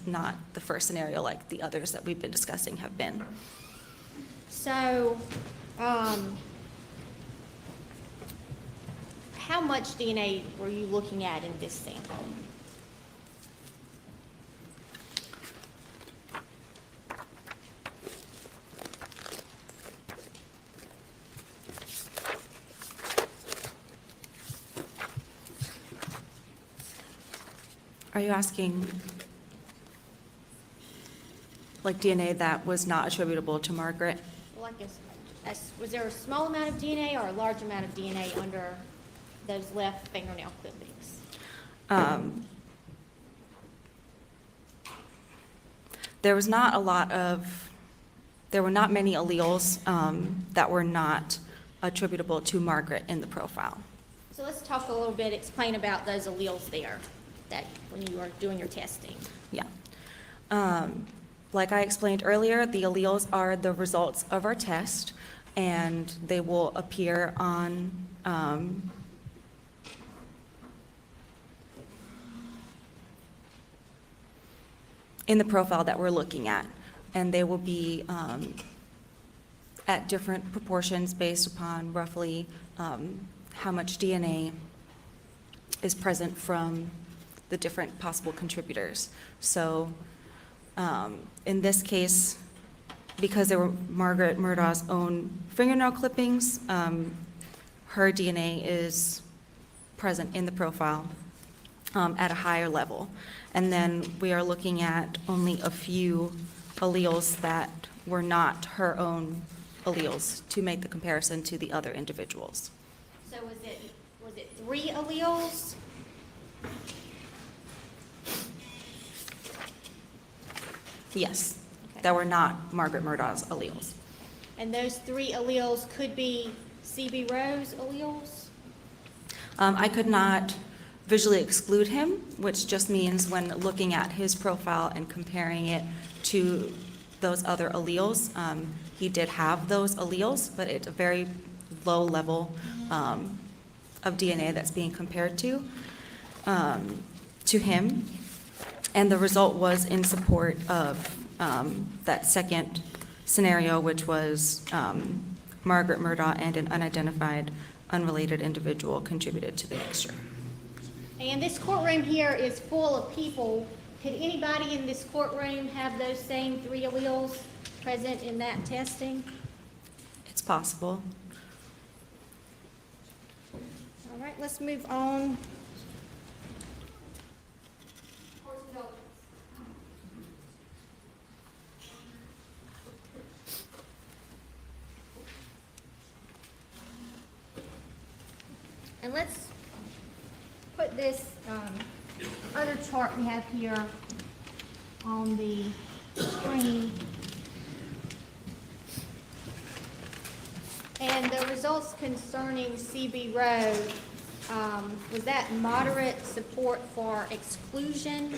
not the first scenario like the others that we've been discussing have been. So, how much DNA were you looking at in this sample? Are you asking, like DNA that was not attributable to Margaret? Well, I guess, was there a small amount of DNA or a large amount of DNA under those left fingernail clippings? There was not a lot of, there were not many alleles that were not attributable to Margaret in the profile. So let's talk a little bit, explain about those alleles there, that when you are doing your testing. Yeah. Like I explained earlier, the alleles are the results of our test, and they will appear on in the profile that we're looking at, and they will be at different proportions based upon roughly how much DNA is present from the different possible contributors. So in this case, because they were Margaret Murdaugh's own fingernail clippings, her DNA is present in the profile at a higher level. And then we are looking at only a few alleles that were not her own alleles to make the comparison to the other individuals. So was it 3 alleles? Yes, Okay. that were not Margaret Murdaugh's alleles. And those 3 alleles could be C.B. Rowe's alleles? I could not visually exclude him, which just means when looking at his profile and comparing it to those other alleles, he did have those alleles, but at a very low level of DNA that's being compared to him. And the result was in support of that second scenario, which was Margaret Murdaugh and an unidentified, unrelated individual contributed to the mixture. And this courtroom here is full of people. Could anybody in this courtroom have those same 3 alleles present in that testing? It's possible. All right, let's move on. And let's put this other chart we have here on the screen. And the results concerning C.B. Rowe, was that moderate support for exclusion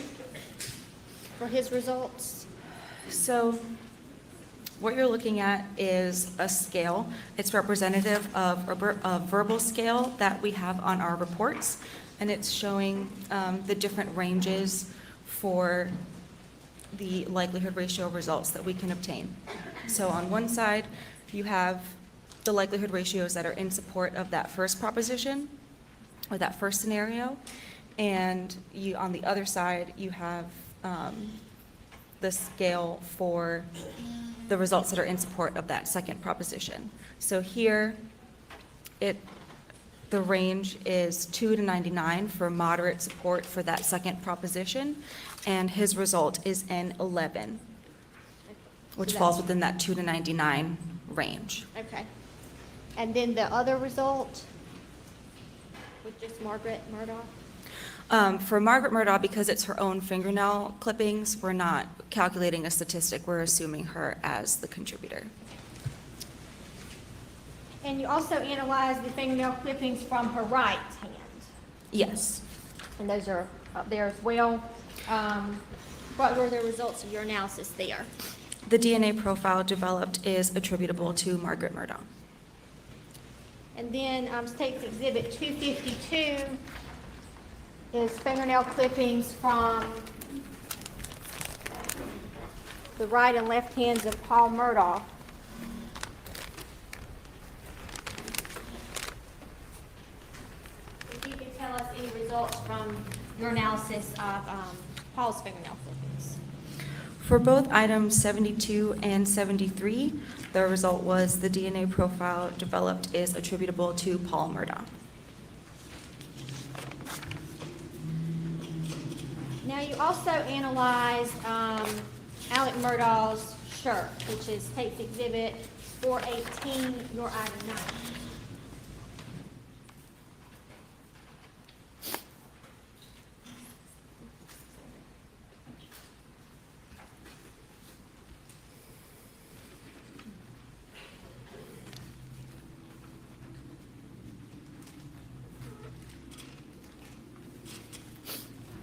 for his results? So what you're looking at is a scale. It's representative of a verbal scale that we have on our reports, and it's showing the different ranges for the likelihood ratio results that we can obtain. So on one side, you have the likelihood ratios that are in support of that first proposition or that first scenario, and you, on the other side, you have the scale for the results that are in support of that second proposition. So here, the range is 2 to 99 for moderate support for that second proposition, and his result is an 11, which falls within that 2 to 99 range. Okay. And then the other result with just Margaret Murdaugh? For Margaret Murdaugh, because it's her own fingernail clippings, we're not calculating a statistic, we're assuming her as the contributor. And you also analyzed the fingernail clippings from her right hand. Yes. And those are up there as well. What were the results of your analysis there? The DNA profile developed is attributable to Margaret Murdaugh. And then State's Exhibit 252 is fingernail clippings from the right and left hands of Paul Murdaugh. If you could tell us any results from your analysis of Paul's fingernail clippings. For both items 72 and 73, the result was the DNA profile developed is attributable to Paul Murdaugh. Now, you also analyzed Alec Murdaugh's shirt, which is State's Exhibit 418, your item 9.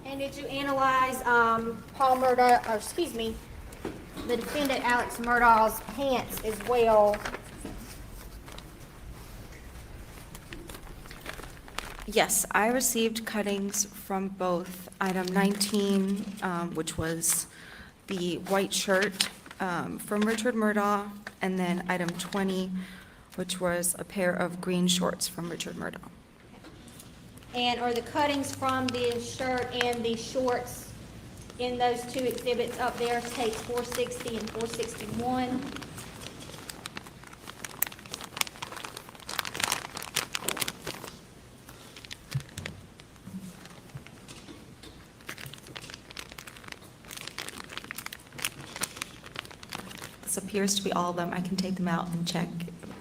And did you analyze Paul Murdaugh, or excuse me, the defendant Alex Murdaugh's pants as well? Yes, I received cuttings from both item 19, which was the white shirt from Richard Murdaugh, and then item 20, which was a pair of green shorts from Richard Murdaugh. And are the cuttings from the shirt and the shorts in those two exhibits up there, States 460 and 461? This appears to be all of them. I can take them out and check,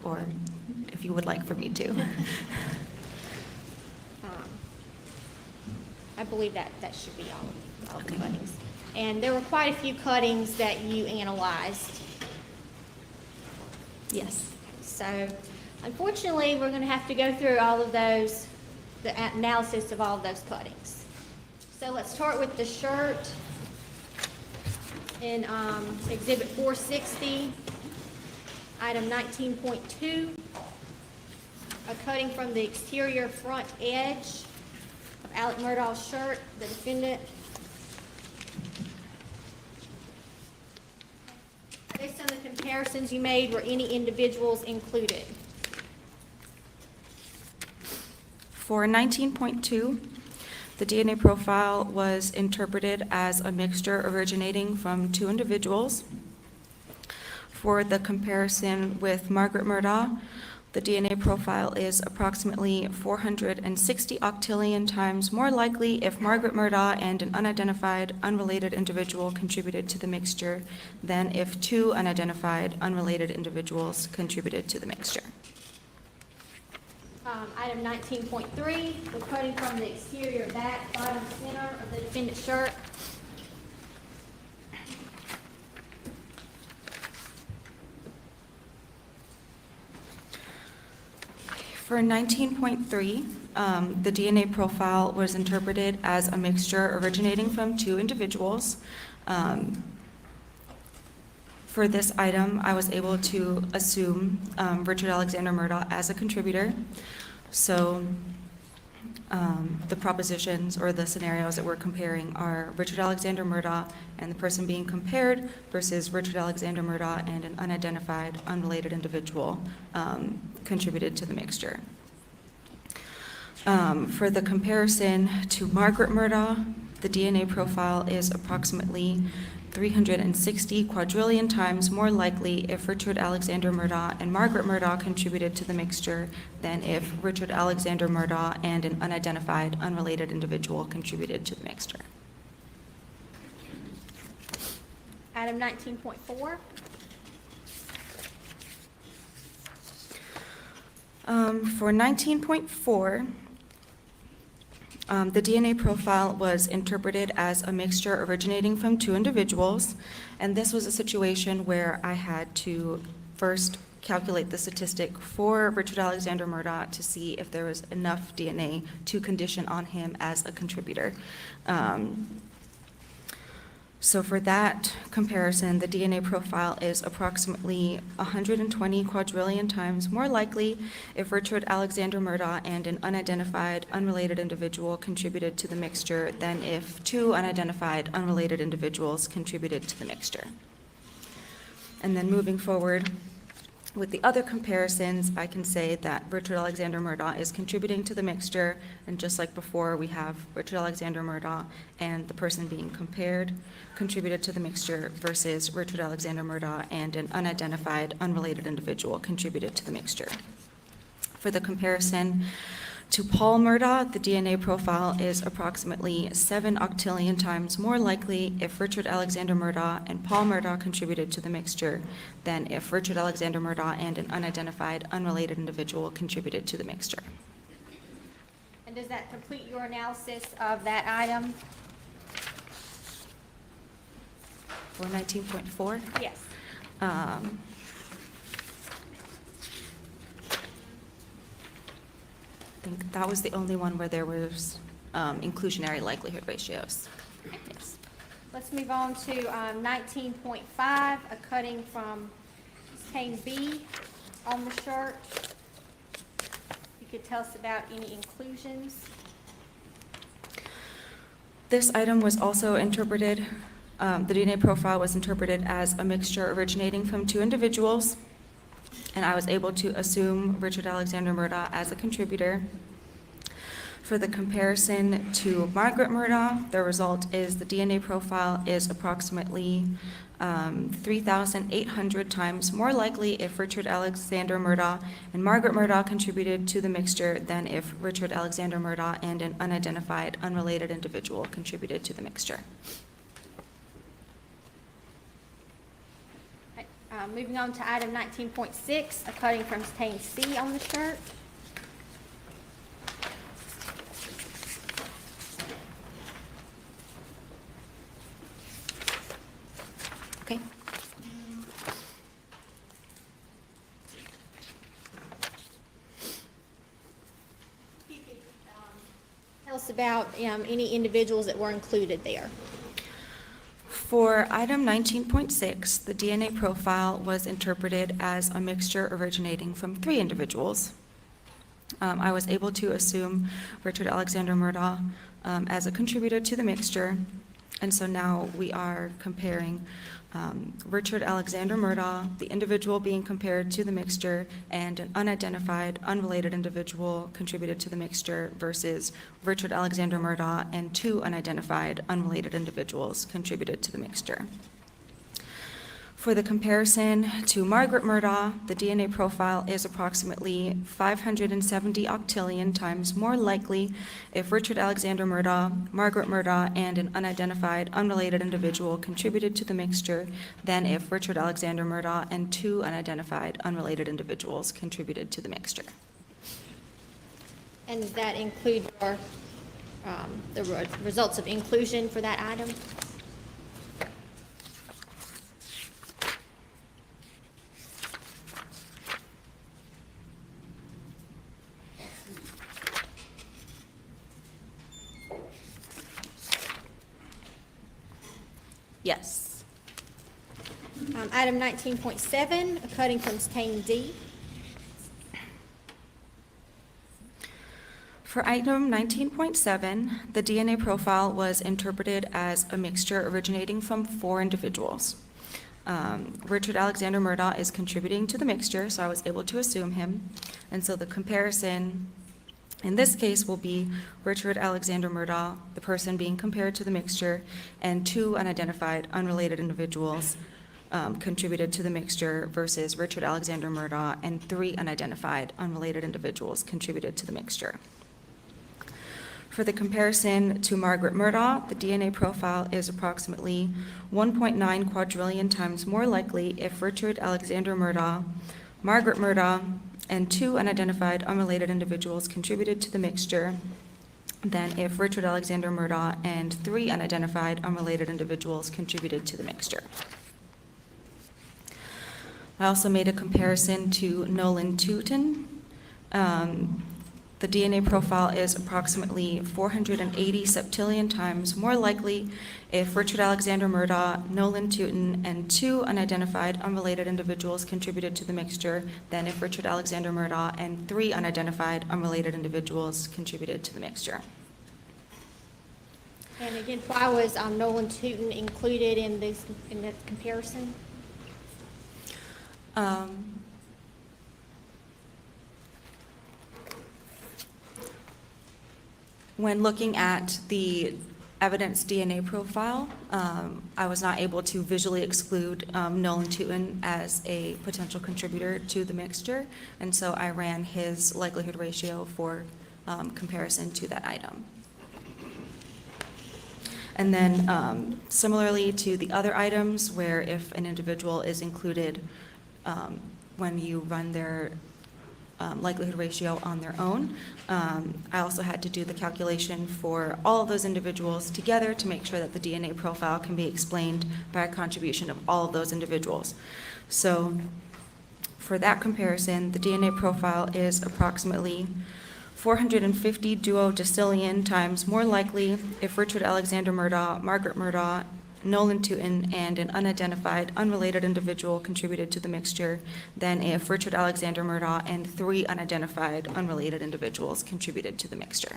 or if you would like for me to. I believe that should be all of the cuttings. And there were quite a few cuttings that you analyzed. Yes. So unfortunately, we're going to have to go through all of those, the analysis of all of those cuttings. So let's start with the shirt in Exhibit 460, item 19.2, a cutting from the exterior front edge of Alec Murdaugh's shirt, the defendant. Based on the comparisons you made, were any individuals included? For 19.2, the DNA profile was interpreted as a mixture originating from two individuals. For the comparison with Margaret Murdaugh, the DNA profile is approximately 460 octillion times more likely if Margaret Murdaugh and an unidentified, unrelated individual contributed to the mixture than if two unidentified, unrelated individuals contributed to the mixture. Item 19.3, the cutting from the exterior back, bottom center of the defendant's shirt. For 19.3, the DNA profile was interpreted as a mixture originating from two individuals. For this item, I was able to assume Richard Alexander Murdaugh as a contributor. So the propositions or the scenarios that we're comparing are Richard Alexander Murdaugh and the person being compared versus Richard Alexander Murdaugh and an unidentified, unrelated individual contributed to the mixture. For the comparison to Margaret Murdaugh, the DNA profile is approximately 360 quadrillion times more likely if Richard Alexander Murdaugh and Margaret Murdaugh contributed to the mixture than if Richard Alexander Murdaugh and an unidentified, unrelated individual contributed to the mixture. Item 19.4. For 19.4, the DNA profile was interpreted as a mixture originating from two individuals, and this was a situation where I had to first calculate the statistic for Richard Alexander Murdaugh to see if there was enough DNA to condition on him as a contributor. So for that comparison, the DNA profile is approximately 120 quadrillion times more likely if Richard Alexander Murdaugh and an unidentified, unrelated individual contributed to the mixture than if two unidentified, unrelated individuals contributed to the mixture. And then moving forward, with the other comparisons, I can say that Richard Alexander Murdaugh is contributing to the mixture, and just like before, we have Richard Alexander Murdaugh and the person being compared contributed to the mixture versus Richard Alexander Murdaugh and an unidentified, unrelated individual contributed to the mixture. For the comparison to Paul Murdaugh, the DNA profile is approximately 7 octillion times more likely if Richard Alexander Murdaugh and Paul Murdaugh contributed to the mixture than if Richard Alexander Murdaugh and an unidentified, unrelated individual contributed to the mixture. And does that complete your analysis of that item? For 19.4? Yes. I think that was the only one where there was inclusionary likelihood ratios. Yes. Let's move on to 19.5, a cutting from pane B on the chart. You could tell us about any inclusions. This item was also interpreted, the DNA profile was interpreted as a mixture originating from two individuals, and I was able to assume Richard Alexander Murdaugh as a contributor. For the comparison to Margaret Murdaugh, the result is the DNA profile is approximately 3,800 times more likely if Richard Alexander Murdaugh and Margaret Murdaugh contributed to the mixture than if Richard Alexander Murdaugh and an unidentified, unrelated individual contributed to the mixture. Moving on to item 19.6, a cutting from pane C on the chart. Okay. Tell us about any individuals that were included there. For item 19.6, the DNA profile was interpreted as a mixture originating from 3 individuals. I was able to assume Richard Alexander Murdaugh as a contributor to the mixture, and so now we are comparing Richard Alexander Murdaugh, the individual being compared to the mixture, and an unidentified, unrelated individual contributed to the mixture versus Richard Alexander Murdaugh and 2 unidentified, unrelated individuals contributed to the mixture. For the comparison to Margaret Murdaugh, the DNA profile is approximately 570 octillion times more likely if Richard Alexander Murdaugh, Margaret Murdaugh, and an unidentified, unrelated individual contributed to the mixture than if Richard Alexander Murdaugh and 2 unidentified, unrelated individuals contributed to the mixture. And does that include your, the results of inclusion for that item? Yes. Item 19.7, a cutting from pane D. For item 19.7, the DNA profile was interpreted as a mixture originating from 4 individuals. Richard Alexander Murdaugh is contributing to the mixture, so I was able to assume him. And so the comparison in this case will be Richard Alexander Murdaugh, the person being compared to the mixture, and 2 unidentified, unrelated individuals contributed to the mixture versus Richard Alexander Murdaugh and 3 unidentified, unrelated individuals contributed to the mixture. For the comparison to Margaret Murdaugh, the DNA profile is approximately 1.9 quadrillion times more likely if Richard Alexander Murdaugh, Margaret Murdaugh, and 2 unidentified unrelated individuals contributed to the mixture than if Richard Alexander Murdaugh and 3 unidentified unrelated individuals contributed to the mixture. I also made a comparison to Nolan Tootin. The DNA profile is approximately 480 septillion times more likely if Richard Alexander Murdaugh, Nolan Tootin, and 2 unidentified unrelated individuals contributed to the mixture than if Richard Alexander Murdaugh and 3 unidentified unrelated individuals contributed to the mixture. And again, why was Nolan Tootin included in this, in that comparison? When looking at the evidence DNA profile, I was not able to visually exclude Nolan Tootin as a potential contributor to the mixture, and so I ran his likelihood ratio for comparison to that item. And then similarly to the other items where if an individual is included when you run their likelihood ratio on their own, I also had to do the calculation for all of those individuals together to make sure that the DNA profile can be explained by a contribution of all of those individuals. So for that comparison, the DNA profile is approximately 450 duodecillion times more likely if Richard Alexander Murdaugh, Margaret Murdaugh, Nolan Tootin, and an unidentified, unrelated individual contributed to the mixture than if Richard Alexander Murdaugh and 3 unidentified, unrelated individuals contributed to the mixture.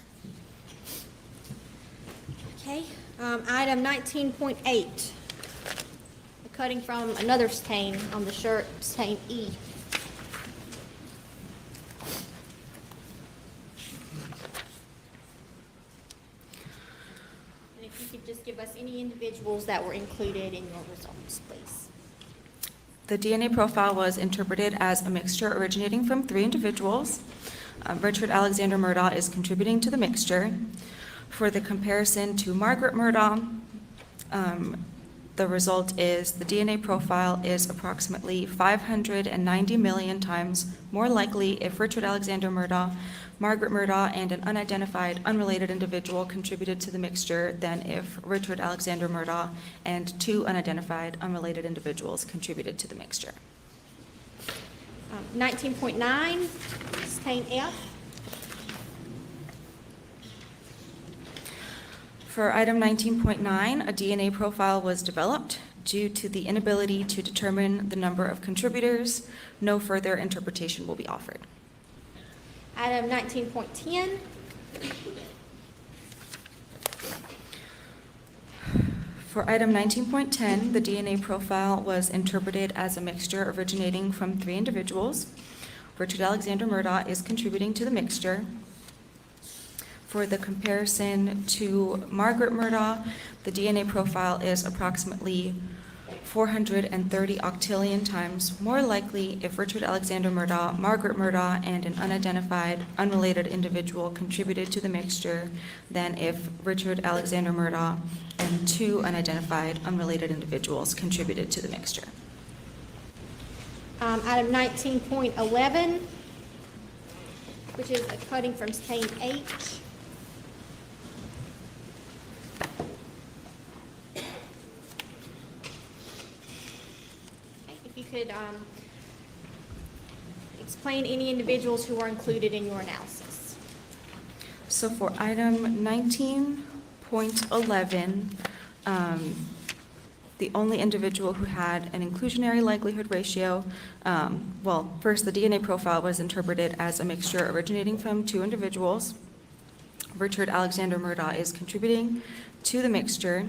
Okay, item 19.8, cutting from another stain on the shirt, stain E. And if you could just give us any individuals that were included in your results, please. The DNA profile was interpreted as a mixture originating from 3 individuals. Richard Alexander Murdaugh is contributing to the mixture. For the comparison to Margaret Murdaugh, the result is the DNA profile is approximately 590 million times more likely if Richard Alexander Murdaugh, Margaret Murdaugh, and an unidentified, unrelated individual contributed to the mixture than if Richard Alexander Murdaugh and 2 unidentified, unrelated individuals contributed to the mixture. 19.9, stain F. For item 19.9, a DNA profile was developed. Due to the inability to determine the number of contributors, no further interpretation will be offered. Item 19.10. For item 19.10, the DNA profile was interpreted as a mixture originating from 3 individuals. Richard Alexander Murdaugh is contributing to the mixture. For the comparison to Margaret Murdaugh, the DNA profile is approximately 430 octillion times more likely if Richard Alexander Murdaugh, Margaret Murdaugh, and an unidentified, unrelated individual contributed to the mixture than if Richard Alexander Murdaugh and 2 unidentified, unrelated individuals contributed to the mixture. Item 19.11, which is a cutting from stain H. If you could explain any individuals who were included in your analysis. So for item 19.11, the only individual who had an inclusionary likelihood ratio, well, first, the DNA profile was interpreted as a mixture originating from 2 individuals. Richard Alexander Murdaugh is contributing to the mixture.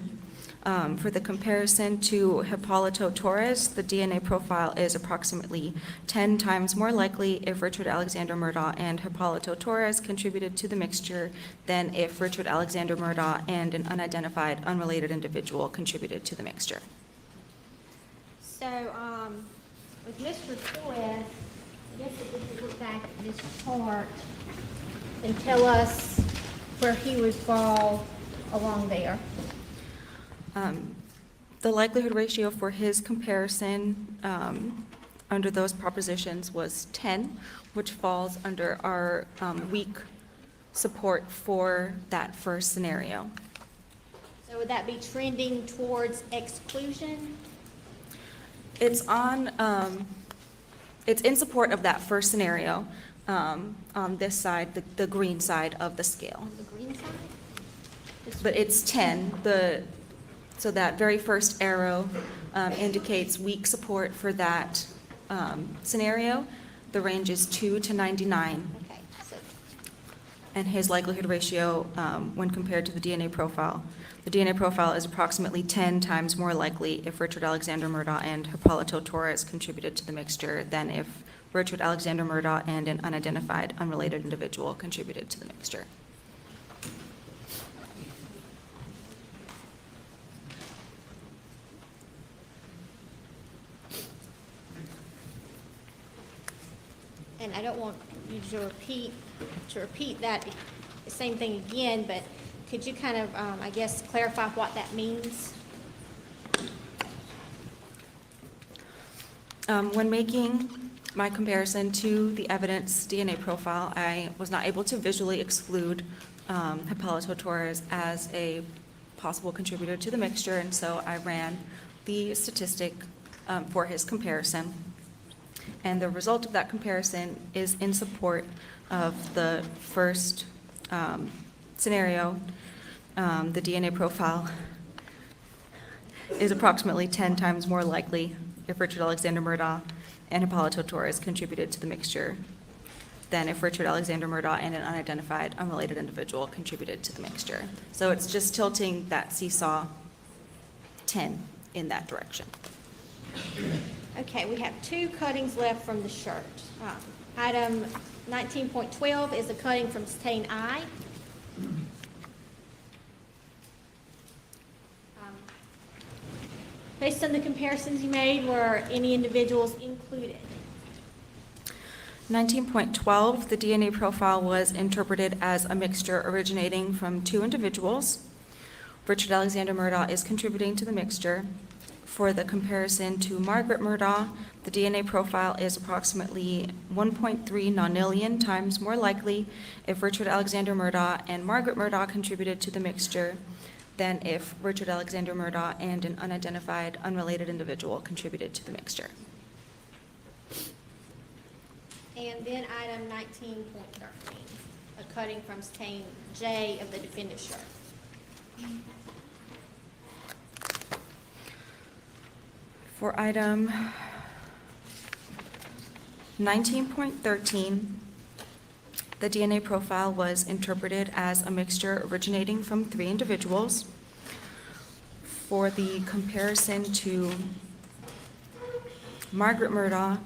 For the comparison to Hipólito Torres, the DNA profile is approximately 10 times more likely if Richard Alexander Murdaugh and Hipólito Torres contributed to the mixture than if Richard Alexander Murdaugh and an unidentified, unrelated individual contributed to the mixture. So, with Mr. Torres, I guess if we could look back at this chart and tell us where he would fall along there. The likelihood ratio for his comparison, under those propositions was 10, which falls under our weak support for that first scenario. So would that be trending towards exclusion? It's it's in support of that first scenario, on this side, the green side of the scale. On the green side? This But it's 10, so that very first arrow indicates weak support for that scenario. The range is 2 to 99, Okay, so, and his likelihood ratio, when compared to the DNA profile. The DNA profile is approximately 10 times more likely if Richard Alexander Murdaugh and Hipólito Torres contributed to the mixture than if Richard Alexander Murdaugh and an unidentified, unrelated individual contributed to the mixture. and I don't want you to repeat that same thing again, but could you kind of, I guess, clarify what that means? When making my comparison to the evidence DNA profile, I was not able to visually exclude Hipólito Torres as a possible contributor to the mixture, and so I ran the statistic for his comparison. And the result of that comparison is in support of the first scenario. The DNA profile is approximately 10 times more likely if Richard Alexander Murdaugh and Hipólito Torres contributed to the mixture than if Richard Alexander Murdaugh and an unidentified, unrelated individual contributed to the mixture. So it's just tilting that seesaw 10 in that direction. Okay, we have two cuttings left from the shirt. Item 19.12 is a cutting from stain I. Based on the comparisons you made, were any individuals included? 19.12, the DNA profile was interpreted as a mixture originating from two individuals. Richard Alexander Murdaugh is contributing to the mixture. For the comparison to Margaret Murdaugh, the DNA profile is approximately 1.3 nonillion times more likely if Richard Alexander Murdaugh and Margaret Murdaugh contributed to the mixture than if Richard Alexander Murdaugh and an unidentified, unrelated individual contributed to the mixture. And then item 19.13, a cutting from stain J of the defendant's shirt. For item 19.13, the DNA profile was interpreted as a mixture originating from three individuals. For the comparison to Margaret Murdaugh,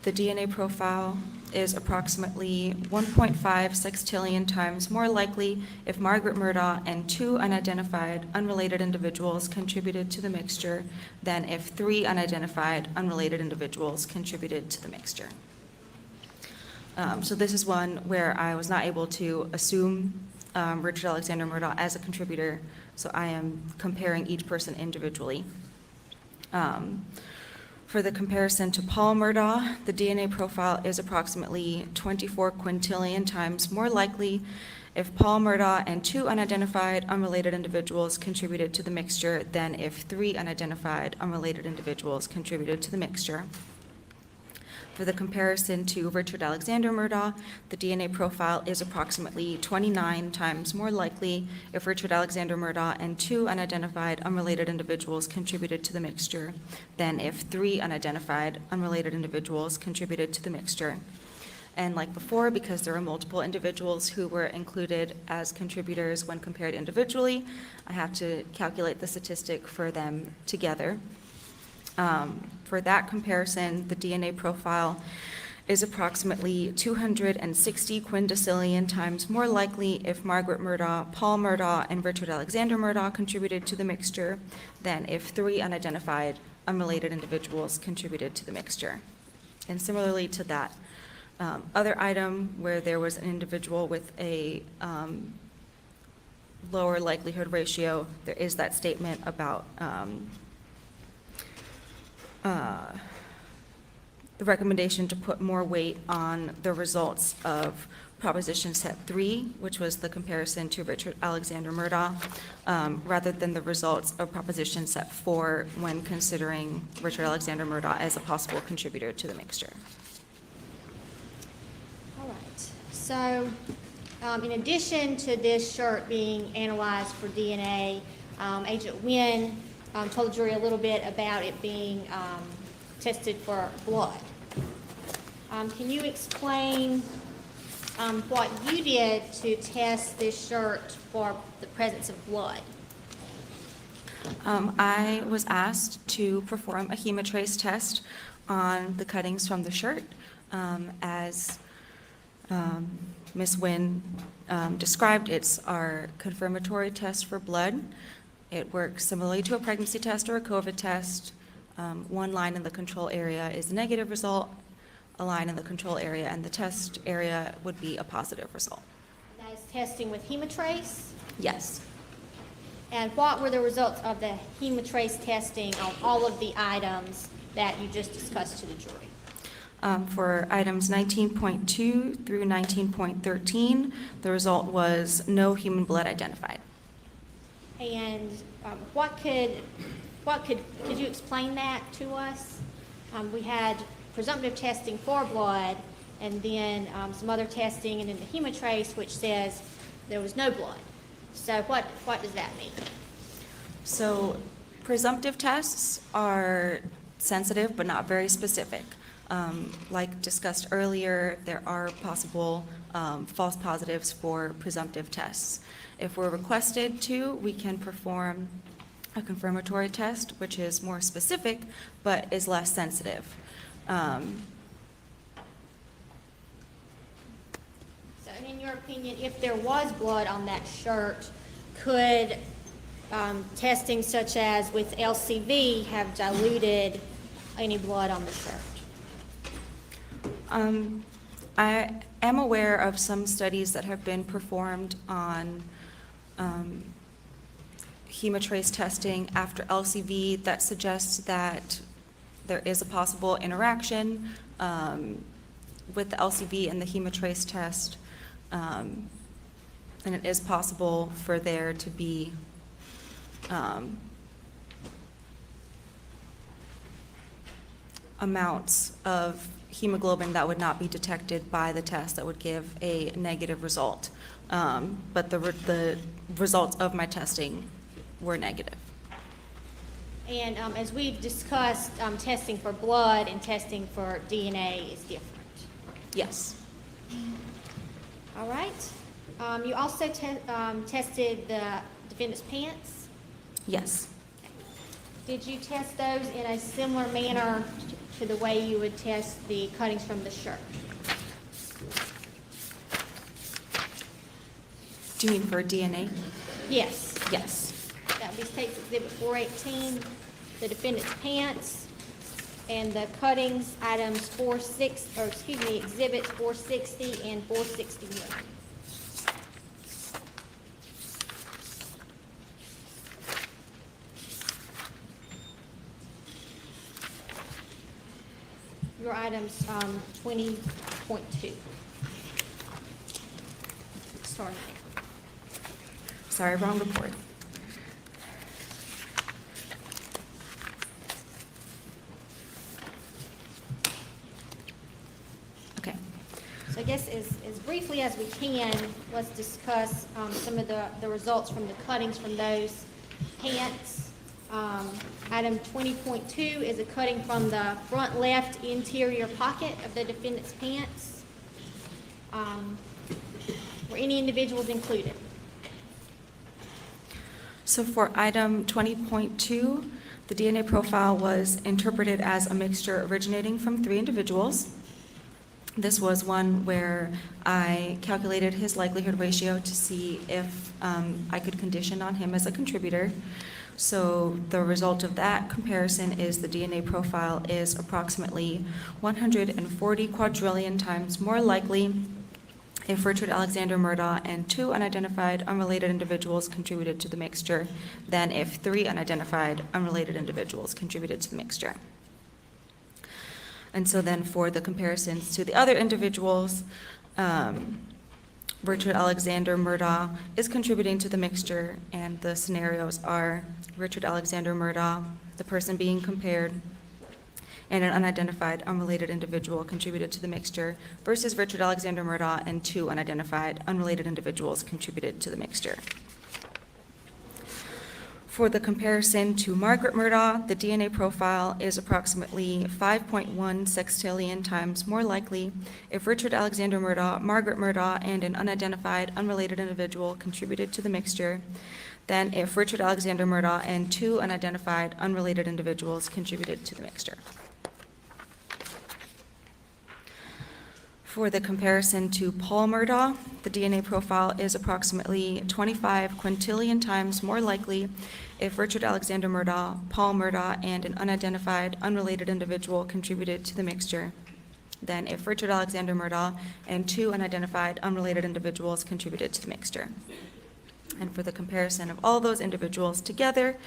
the DNA profile is approximately 1.5 sextillion times more likely if Margaret Murdaugh and two unidentified, unrelated individuals contributed to the mixture than if three unidentified, unrelated individuals contributed to the mixture. So this is one where I was not able to assume Richard Alexander Murdaugh as a contributor, so I am comparing each person individually. For the comparison to Paul Murdaugh, the DNA profile is approximately 24 quintillion times more likely if Paul Murdaugh and two unidentified, unrelated individuals contributed to the mixture than if three unidentified, unrelated individuals contributed to the mixture. For the comparison to Richard Alexander Murdaugh, the DNA profile is approximately 29 times more likely if Richard Alexander Murdaugh and two unidentified, unrelated individuals contributed to the mixture than if three unidentified, unrelated individuals contributed to the mixture. And like before, because there are multiple individuals who were included as contributors when compared individually, I have to calculate the statistic for them together. For that comparison, the DNA profile is approximately 260 quindecillion times more likely if Margaret Murdaugh, Paul Murdaugh, and Richard Alexander Murdaugh contributed to the mixture than if three unidentified, unrelated individuals contributed to the mixture. And similarly to that other item where there was an individual with a lower likelihood ratio, there is that statement about the recommendation to put more weight on the results of Proposition Set 3, which was the comparison to Richard Alexander Murdaugh, rather than the results of Proposition Set 4 when considering Richard Alexander Murdaugh as a possible contributor to the mixture. All right. So, in addition to this shirt being analyzed for DNA, Agent Wynn told the jury a little bit about it being tested for blood. Can you explain what you did to test this shirt for the presence of blood? I was asked to perform a hemotrace test on the cuttings from the shirt. As Ms. Wynn described, it's our confirmatory test for blood. It works similarly to a pregnancy test or a COVID test. One line in the control area is a negative result, a line in the control area and the test area would be a positive result. That is testing with hemotrace? Yes. And what were the results of the hemotrace testing on all of the items that you just discussed to the jury? For items 19.2 through 19.13, the result was no human blood identified. And could you explain that to us? We had presumptive testing for blood, and then some other testing, and then the hemotrace, which says there was no blood. So what does that mean? So presumptive tests are sensitive but not very specific. Like discussed earlier, there are possible false positives for presumptive tests. If we're requested to, we can perform a confirmatory test, which is more specific but is less sensitive. So in your opinion, if there was blood on that shirt, could testing such as with LCV have diluted any blood on the shirt? I am aware of some studies that have been performed on hemotrace testing after LCV that suggests that there is a possible interaction with the LCV and the hemotrace test, and it is possible for there to be amounts of hemoglobin that would not be detected by the test that would give a negative result. But the results of my testing were negative. And as we've discussed, testing for blood and testing for DNA is different. Yes. All right. You also tested the defendant's pants. Yes. Did you test those in a similar manner to the way you would test the cuttings from the shirt? Do you mean for DNA? Yes. Yes. That would be State's Exhibit 418, the defendant's pants, and the cuttings, items Exhibits 460 and 461. Your items 20.2. Sorry. Sorry, wrong report. Okay. So I guess as briefly as we can, let's discuss some of the results from the cuttings from those pants. Item 20.2 is a cutting from the front left interior pocket of the defendant's pants. Were any individuals included? So for item 20.2, the DNA profile was interpreted as a mixture originating from 3 individuals. This was one where I calculated his likelihood ratio to see if I could condition on him as a contributor. So the result of that comparison is the DNA profile is approximately 140 quadrillion times more likely if Richard Alexander Murdaugh and 2 unidentified unrelated individuals contributed to the mixture than if 3 unidentified unrelated individuals contributed to the mixture. And so then for the comparisons to the other individuals, Richard Alexander Murdaugh is contributing to the mixture, and the scenarios are Richard Alexander Murdaugh, the person being compared, and an unidentified, unrelated individual contributed to the mixture, versus Richard Alexander Murdaugh and 2 unidentified, unrelated individuals contributed to the mixture. For the comparison to Margaret Murdaugh, the DNA profile is approximately 5.1 sextillion times more likely if Richard Alexander Murdaugh, Margaret Murdaugh, and an unidentified, unrelated individual contributed to the mixture than if Richard Alexander Murdaugh and 2 unidentified, unrelated individuals contributed to the mixture. For the comparison to Paul Murdaugh, the DNA profile is approximately 25 quintillion times more likely if Richard Alexander Murdaugh, Paul Murdaugh, and an unidentified, unrelated individual contributed to the mixture than if Richard Alexander Murdaugh and 2 unidentified, unrelated individuals contributed to the mixture. And for the comparison of all those individuals together,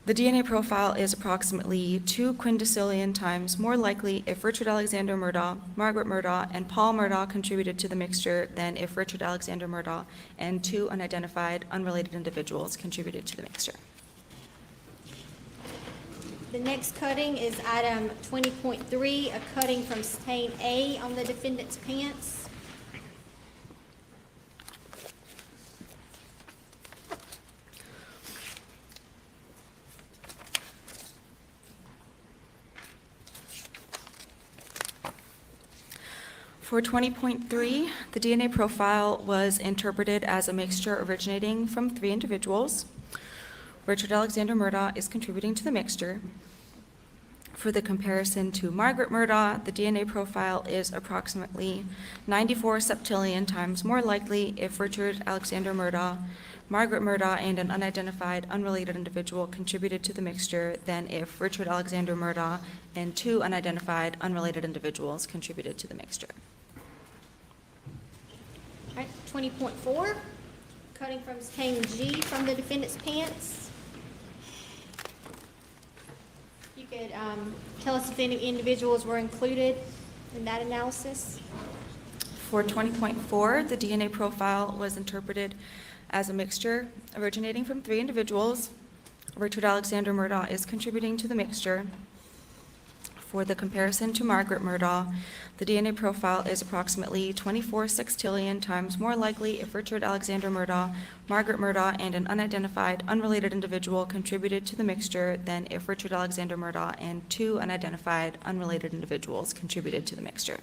the DNA profile is approximately 2 quindecillion times more likely if Richard Alexander Murdaugh, Margaret Murdaugh, and Paul Murdaugh contributed to the mixture than if Richard Alexander Murdaugh and 2 unidentified, unrelated individuals contributed to the mixture. The next cutting is item 20.3, a cutting from stain A on the defendant's pants. For 20.3, the DNA profile was interpreted as a mixture originating from 3 individuals. Richard Alexander Murdaugh is contributing to the mixture. For the comparison to Margaret Murdaugh, the DNA profile is approximately 94 septillion times more likely if Richard Alexander Murdaugh, Margaret Murdaugh, and an unidentified, unrelated individual contributed to the mixture than if Richard Alexander Murdaugh and 2 unidentified, unrelated individuals contributed to the mixture. All right, 20.4, cutting from stain G from the defendant's pants. You could tell us if any individuals were included in that analysis. For 20.4, the DNA profile was interpreted as a mixture originating from 3 individuals. Richard Alexander Murdaugh is contributing to the mixture. For the comparison to Margaret Murdaugh, the DNA profile is approximately 24 sextillion times more likely if Richard Alexander Murdaugh, Margaret Murdaugh, and an unidentified, unrelated individual contributed to the mixture than if Richard Alexander Murdaugh and 2 unidentified, unrelated individuals contributed to the mixture.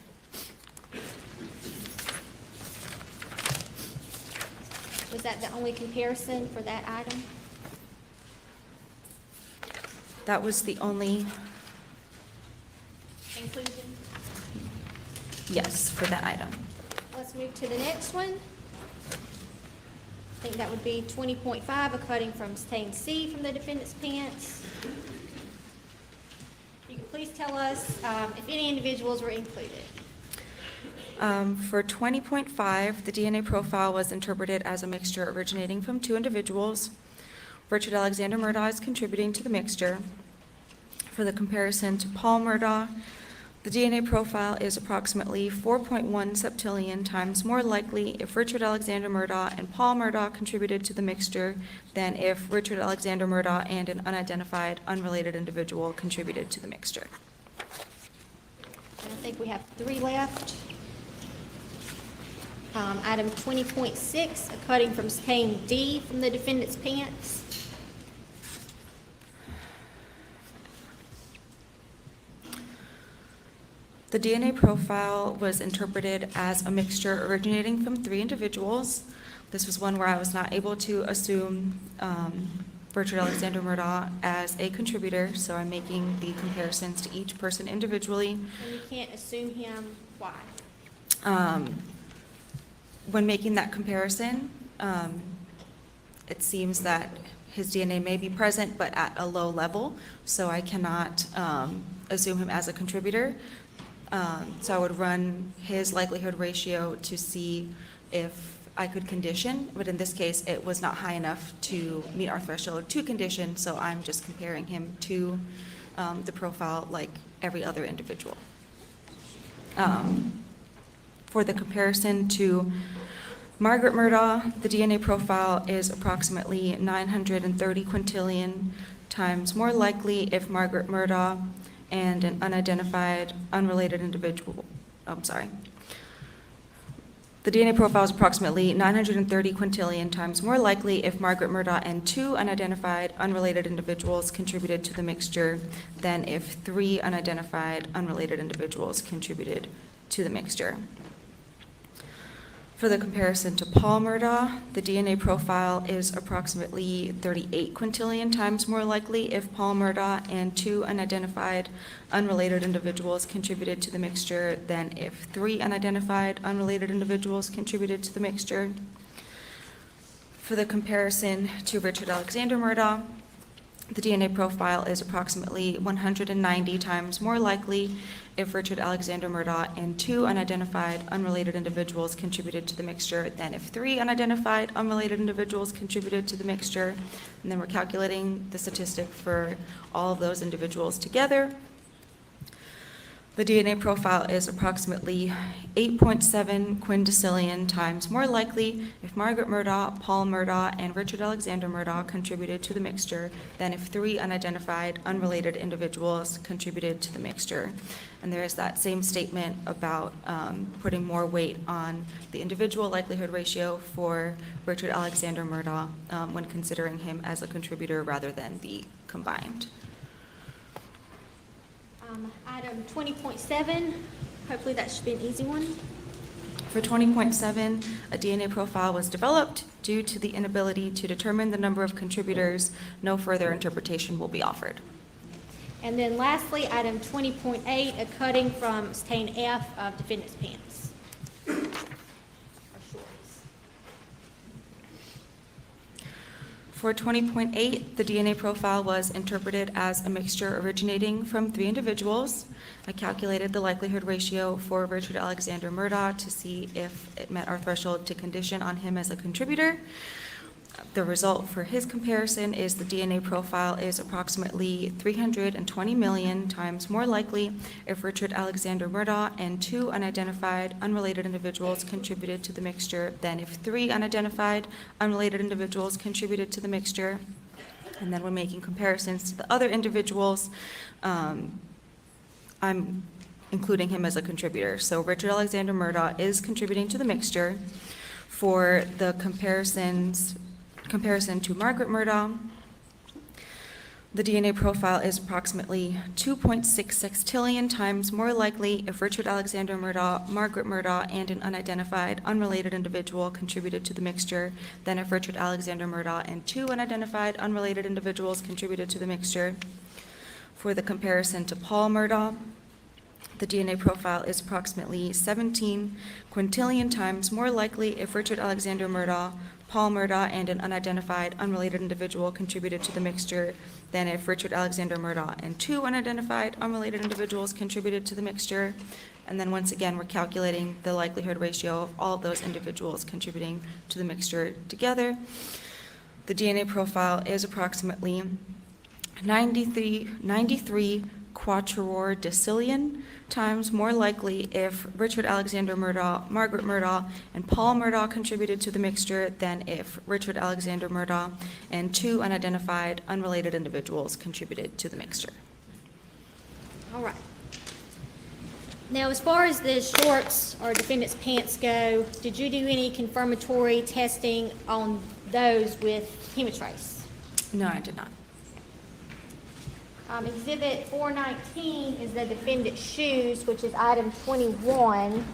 Was that the only comparison for that item? That was the only, Inclusion? yes, for that item. Let's move to the next one. I think that would be 20.5, a cutting from stain C from the defendant's pants. You can please tell us if any individuals were included. For 20.5, the DNA profile was interpreted as a mixture originating from 2 individuals. Richard Alexander Murdaugh is contributing to the mixture. For the comparison to Paul Murdaugh, the DNA profile is approximately 4.1 septillion times more likely if Richard Alexander Murdaugh and Paul Murdaugh contributed to the mixture than if Richard Alexander Murdaugh and an unidentified, unrelated individual contributed to the mixture. And I think we have 3 left. Item 20.6, a cutting from stain D from the defendant's pants. The DNA profile was interpreted as a mixture originating from 3 individuals. This was one where I was not able to assume Richard Alexander Murdaugh as a contributor, so I'm making the comparisons to each person individually. And you can't assume him, why? When making that comparison, it seems that his DNA may be present, but at a low level, so I cannot assume him as a contributor. So I would run his likelihood ratio to see if I could condition, but in this case, it was not high enough to meet our threshold to condition, so I'm just comparing him to the profile like every other individual. For the comparison to Margaret Murdaugh, the DNA profile is approximately 930 quintillion times more likely if Margaret Murdaugh and an unidentified, unrelated individual, The DNA profile is approximately 930 quintillion times more likely if Margaret Murdaugh and 2 unidentified, unrelated individuals contributed to the mixture than if 3 unidentified, unrelated individuals contributed to the mixture. For the comparison to Paul Murdaugh, the DNA profile is approximately 38 quintillion times more likely if Paul Murdaugh and 2 unidentified, unrelated individuals contributed to the mixture than if 3 unidentified, unrelated individuals contributed to the mixture. For the comparison to Richard Alexander Murdaugh, the DNA profile is approximately 190 times more likely if Richard Alexander Murdaugh and 2 unidentified, unrelated individuals contributed to the mixture than if 3 unidentified, unrelated individuals contributed to the mixture. And then we're calculating the statistic for all of those individuals together. The DNA profile is approximately 8.7 quindecillion times more likely if Margaret Murdaugh, Paul Murdaugh, and Richard Alexander Murdaugh contributed to the mixture than if 3 unidentified, unrelated individuals contributed to the mixture. And there is that same statement about putting more weight on the individual likelihood ratio for Richard Alexander Murdaugh when considering him as a contributor rather than the combined. Item 20.7, hopefully that should be an easy one. For 20.7, a DNA profile was developed. Due to the inability to determine the number of contributors, no further interpretation will be offered. And then lastly, item 20.8, a cutting from stain F of defendant's pants. Or shorts. For 20.8, the DNA profile was interpreted as a mixture originating from 3 individuals. I calculated the likelihood ratio for Richard Alexander Murdaugh to see if it met our threshold to condition on him as a contributor. The result for his comparison is the DNA profile is approximately 320 million times more likely if Richard Alexander Murdaugh and 2 unidentified, unrelated individuals contributed to the mixture than if 3 unidentified, unrelated individuals contributed to the mixture. And then when making comparisons to the other individuals, I'm including him as a contributor. So Richard Alexander Murdaugh is contributing to the mixture. For the comparison to Margaret Murdaugh, the DNA profile is approximately 2.66 sextillion times more likely if Richard Alexander Murdaugh, Margaret Murdaugh, and an unidentified, unrelated individual contributed to the mixture than if Richard Alexander Murdaugh and 2 unidentified, unrelated individuals contributed to the mixture. For the comparison to Paul Murdaugh, the DNA profile is approximately 17 quintillion times more likely if Richard Alexander Murdaugh, Paul Murdaugh, and an unidentified, unrelated individual contributed to the mixture than if Richard Alexander Murdaugh and 2 unidentified, unrelated individuals contributed to the mixture. And then once again, we're calculating the likelihood ratio of all of those individuals contributing to the mixture together. The DNA profile is approximately 93 quattuordecillion times more likely if Richard Alexander Murdaugh, Margaret Murdaugh, and Paul Murdaugh contributed to the mixture than if Richard Alexander Murdaugh and 2 unidentified, unrelated individuals contributed to the mixture. All right. Now, as far as the shorts or defendant's pants go, did you do any confirmatory testing on those with hemotrace? No, I did not. Exhibit 419 is the defendant's shoes, which is item 21.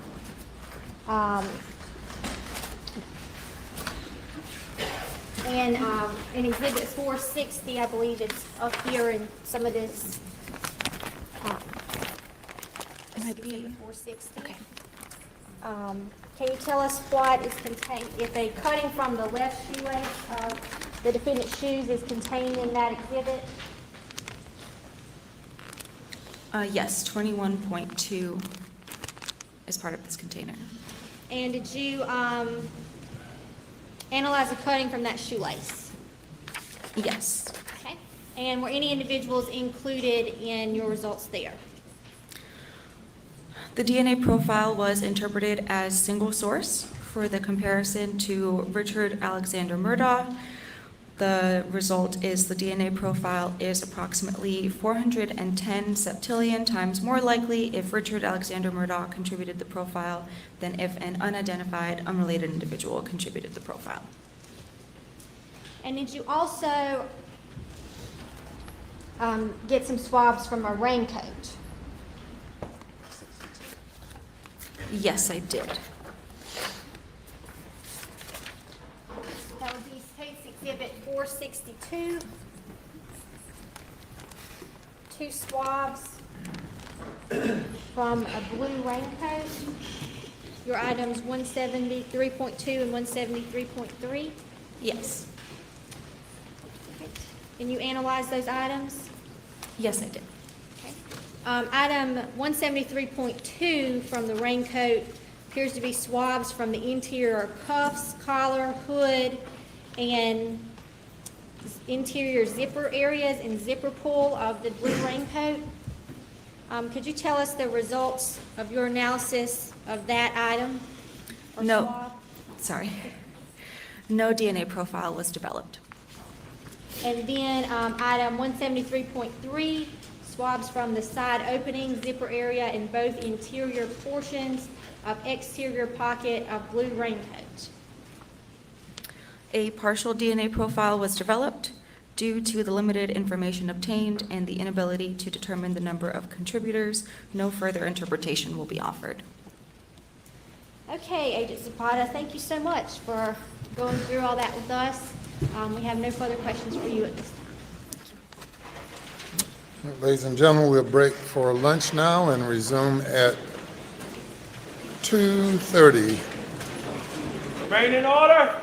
And in exhibit 460, I believe it's up here in some of this. Exhibit 460. Okay. Can you tell us what is contained, if a cutting from the left shoelace of the defendant's shoes is contained in that exhibit? Yes, 21.2 is part of this container. And did you analyze a cutting from that shoelace? Yes. Okay. And were any individuals included in your results there? The DNA profile was interpreted as single source for the comparison to Richard Alexander Murdaugh. The result is the DNA profile is approximately 410 septillion times more likely if Richard Alexander Murdaugh contributed the profile than if an unidentified, unrelated individual contributed the profile. And did you also get some swabs from a raincoat? Yes, I did. That would be Case Exhibit 462. 2 swabs from a blue raincoat. Your items 173.2 and 173.3. Yes. And you analyzed those items? Yes, I did. Okay. Item 173.2 from the raincoat appears to be swabs from the interior cuffs, collar, hood, and interior zipper areas and zipper pull of the blue raincoat. Could you tell us the results of your analysis of that item or No. swab? Sorry. No DNA profile was developed. And then item 173.3, swabs from the side opening, zipper area, in both interior portions of exterior pocket of blue raincoat. A partial DNA profile was developed due to the limited information obtained and the inability to determine the number of contributors. No further interpretation will be offered. Okay, Agent Zapata, thank you so much for going through all that with us. We have no further questions for you at this time. Ladies and gentlemen, we'll break for lunch now and resume at 2:30. Remain in order.